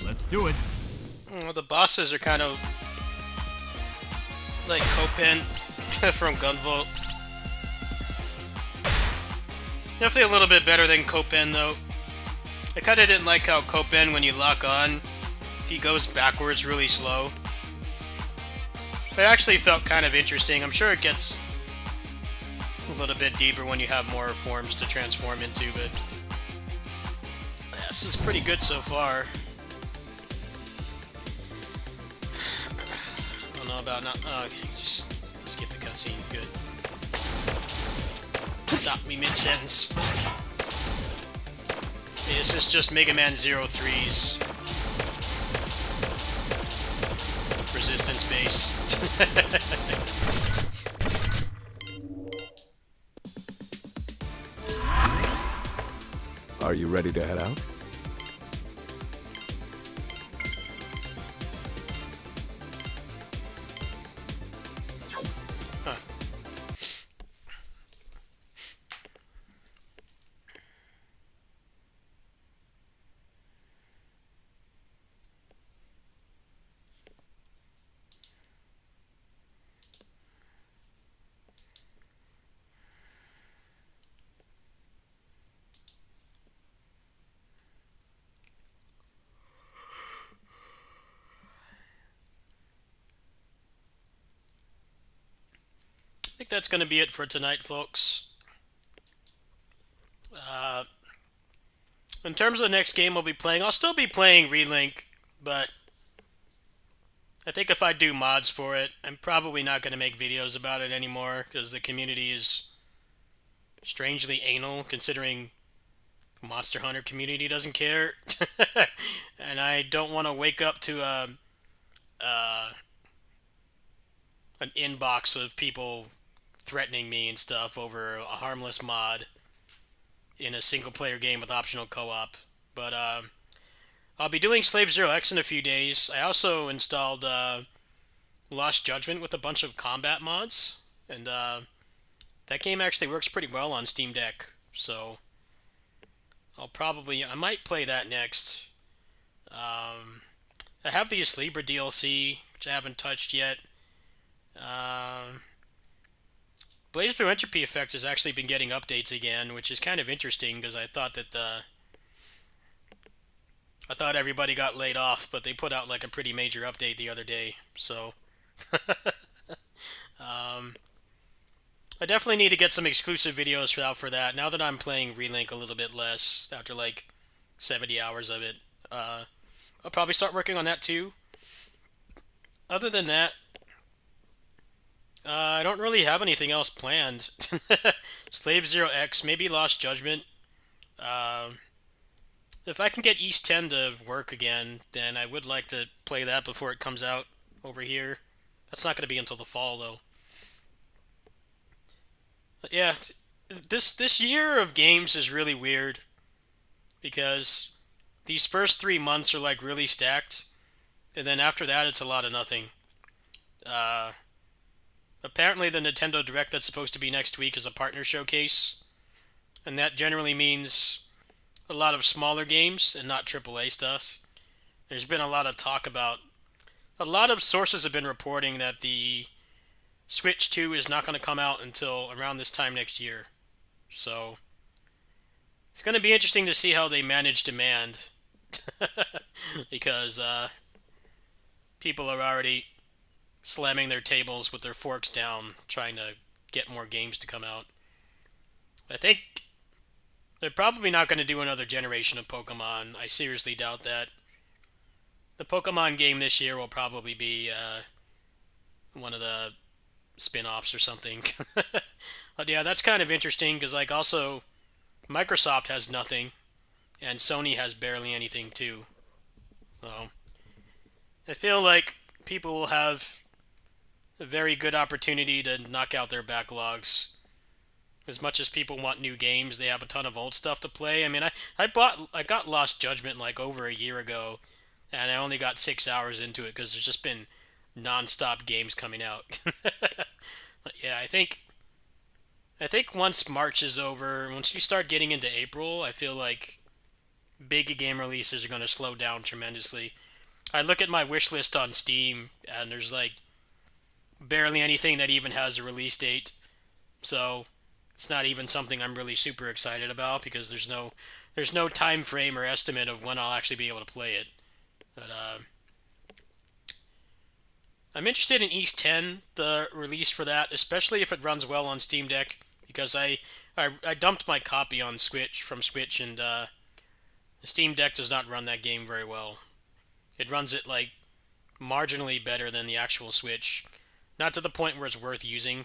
Let's do it. Well, the bosses are kind of like Copen from Gunvolt. Definitely a little bit better than Copen, though. I kind of didn't like how Copen, when you lock on, he goes backwards really slow. It actually felt kind of interesting. I'm sure it gets a little bit deeper when you have more forms to transform into, but yeah, this is pretty good so far. I don't know about not. Oh, okay, just skip the cutscene. Good. Stop me mid-sentence. Okay, this is just Mega Man 03's resistance base. Are you ready to head out? Huh. I think that's going to be it for tonight, folks. In terms of the next game I'll be playing, I'll still be playing Relink, but I think if I do mods for it, I'm probably not going to make videos about it anymore, because the community is strangely anal, considering Monster Hunter community doesn't care. And I don't want to wake up to an inbox of people threatening me and stuff over a harmless mod in a single-player game with optional co-op. But I'll be doing Slave Zero X in a few days. I also installed Lost Judgment with a bunch of combat mods, and that game actually works pretty well on Steam Deck. So I might play that next. I have the Libra DLC, which I haven't touched yet. Blaze Blue Entropy Effect has actually been getting updates again, which is kind of interesting, because I thought that I thought everybody got laid off, but they put out like a pretty major update the other day. So I definitely need to get some exclusive videos out for that. Now that I'm playing Relink a little bit less, after like 70 hours of it, I'll probably start working on that too. Other than that, I don't really have anything else planned. Slave Zero X, maybe Lost Judgment. If I can get East 10 to work again, then I would like to play that before it comes out over here. That's not going to be until the fall, though. But yeah, this year of games is really weird, because these first 3 months are like really stacked, and then after that it's a lot of nothing. Apparently the Nintendo Direct that's supposed to be next week is a partner showcase, and that generally means a lot of smaller games and not AAA stuff. There's been a lot of talk about... A lot of sources have been reporting that the Switch 2 is not going to come out until around this time next year. So, it's going to be interesting to see how they manage demand. Because people are already slamming their tables with their forks down, trying to get more games to come out. I think they're probably not going to do another generation of Pokemon. I seriously doubt that. The Pokemon game this year will probably be one of the spin-offs or something. But yeah, that's kind of interesting because, like, also Microsoft has nothing and Sony has barely anything too. So I feel like people will have a very good opportunity to knock out their backlogs. As much as people want new games, they have a ton of old stuff to play. I mean, I got Lost Judgment like over a year ago, and I only got 6 hours into it because there's just been non-stop games coming out. But yeah, I think once March is over, once you start getting into April, I feel like big game releases are going to slow down tremendously. I look at my wish list on Steam, and there's like barely anything that even has a release date. So it's not even something I'm really super excited about because there's no time frame or estimate of when I'll actually be able to play it. But I'm interested in East 10, the release for that, especially if it runs well on Steam Deck, because I dumped my copy on Switch from Switch, and the Steam Deck does not run that game very well. It runs it like marginally better than the actual Switch, not to the point where it's worth using.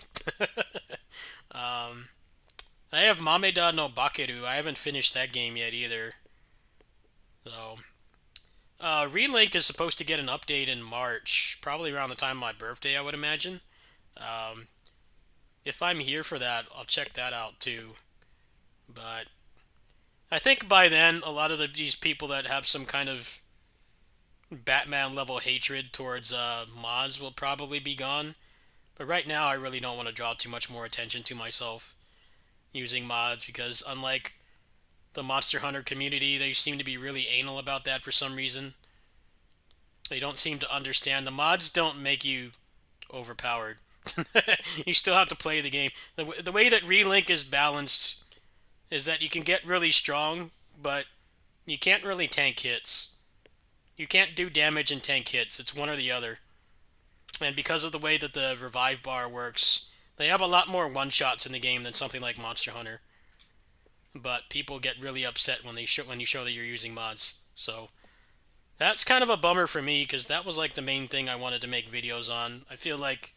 I have Mameda no Bakeru. I haven't finished that game yet either. So, Relink is supposed to get an update in March, probably around the time of my birthday, I would imagine. If I'm here for that, I'll check that out too. But I think by then, a lot of these people that have some kind of Batman-level hatred towards mods will probably be gone. But right now, I really don't want to draw too much more attention to myself using mods, because unlike the Monster Hunter community, they seem to be really anal about that for some reason. They don't seem to understand. The mods don't make you overpowered. You still have to play the game. The way that Relink is balanced is that you can get really strong, but you can't really tank hits. You can't do damage and tank hits. It's one or the other. And because of the way that the revive bar works, they have a lot more one-shots in the game than something like Monster Hunter. But people get really upset when you show that you're using mods. So that's kind of a bummer for me, because that was like the main thing I wanted to make videos on. I feel like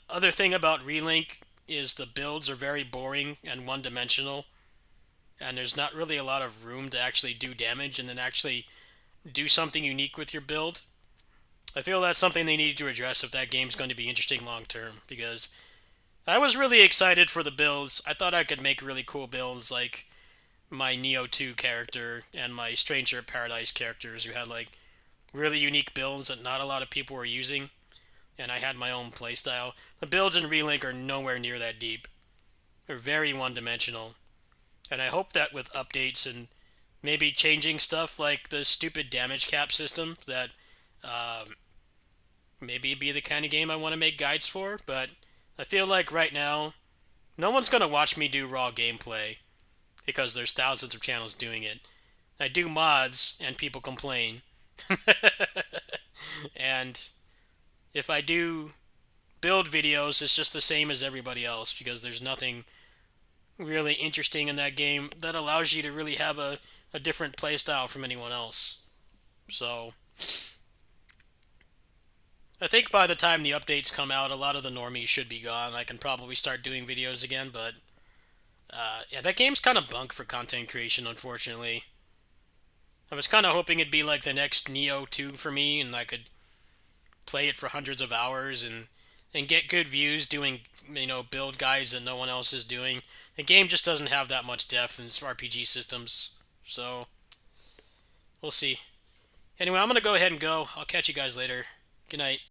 other thing about Relink is the builds are very boring and one-dimensional, and there's not really a lot of room to actually do damage and then actually do something unique with your build. I feel that's something they need to address if that game's going to be interesting long-term, because I was really excited for the builds. I thought I could make really cool builds like my Neo 2 character and my Stranger of Paradise characters, who had like really unique builds that not a lot of people were using, and I had my own playstyle. The builds in Relink are nowhere near that deep. They're very one-dimensional. And I hope that with updates and maybe changing stuff like the stupid damage cap system, that maybe it'd be the kind of game I want to make guides for, but I feel like right now, no one's going to watch me do raw gameplay, because there's thousands of channels doing it. I do mods, and people complain. And if I do build videos, it's just the same as everybody else, because there's nothing really interesting in that game that allows you to really have a different playstyle from anyone else. So I think by the time the updates come out, a lot of the normies should be gone. I can probably start doing videos again, but yeah, that game's kind of bunk for content creation, unfortunately. I was kind of hoping it'd be like the next Neo 2 for me, and I could play it for hundreds of hours and get good views doing, build guides that no one else is doing. The game just doesn't have that much depth in its RPG systems, so we'll see. Anyway, I'm going to go ahead and go. I'll catch you guys later. Good night.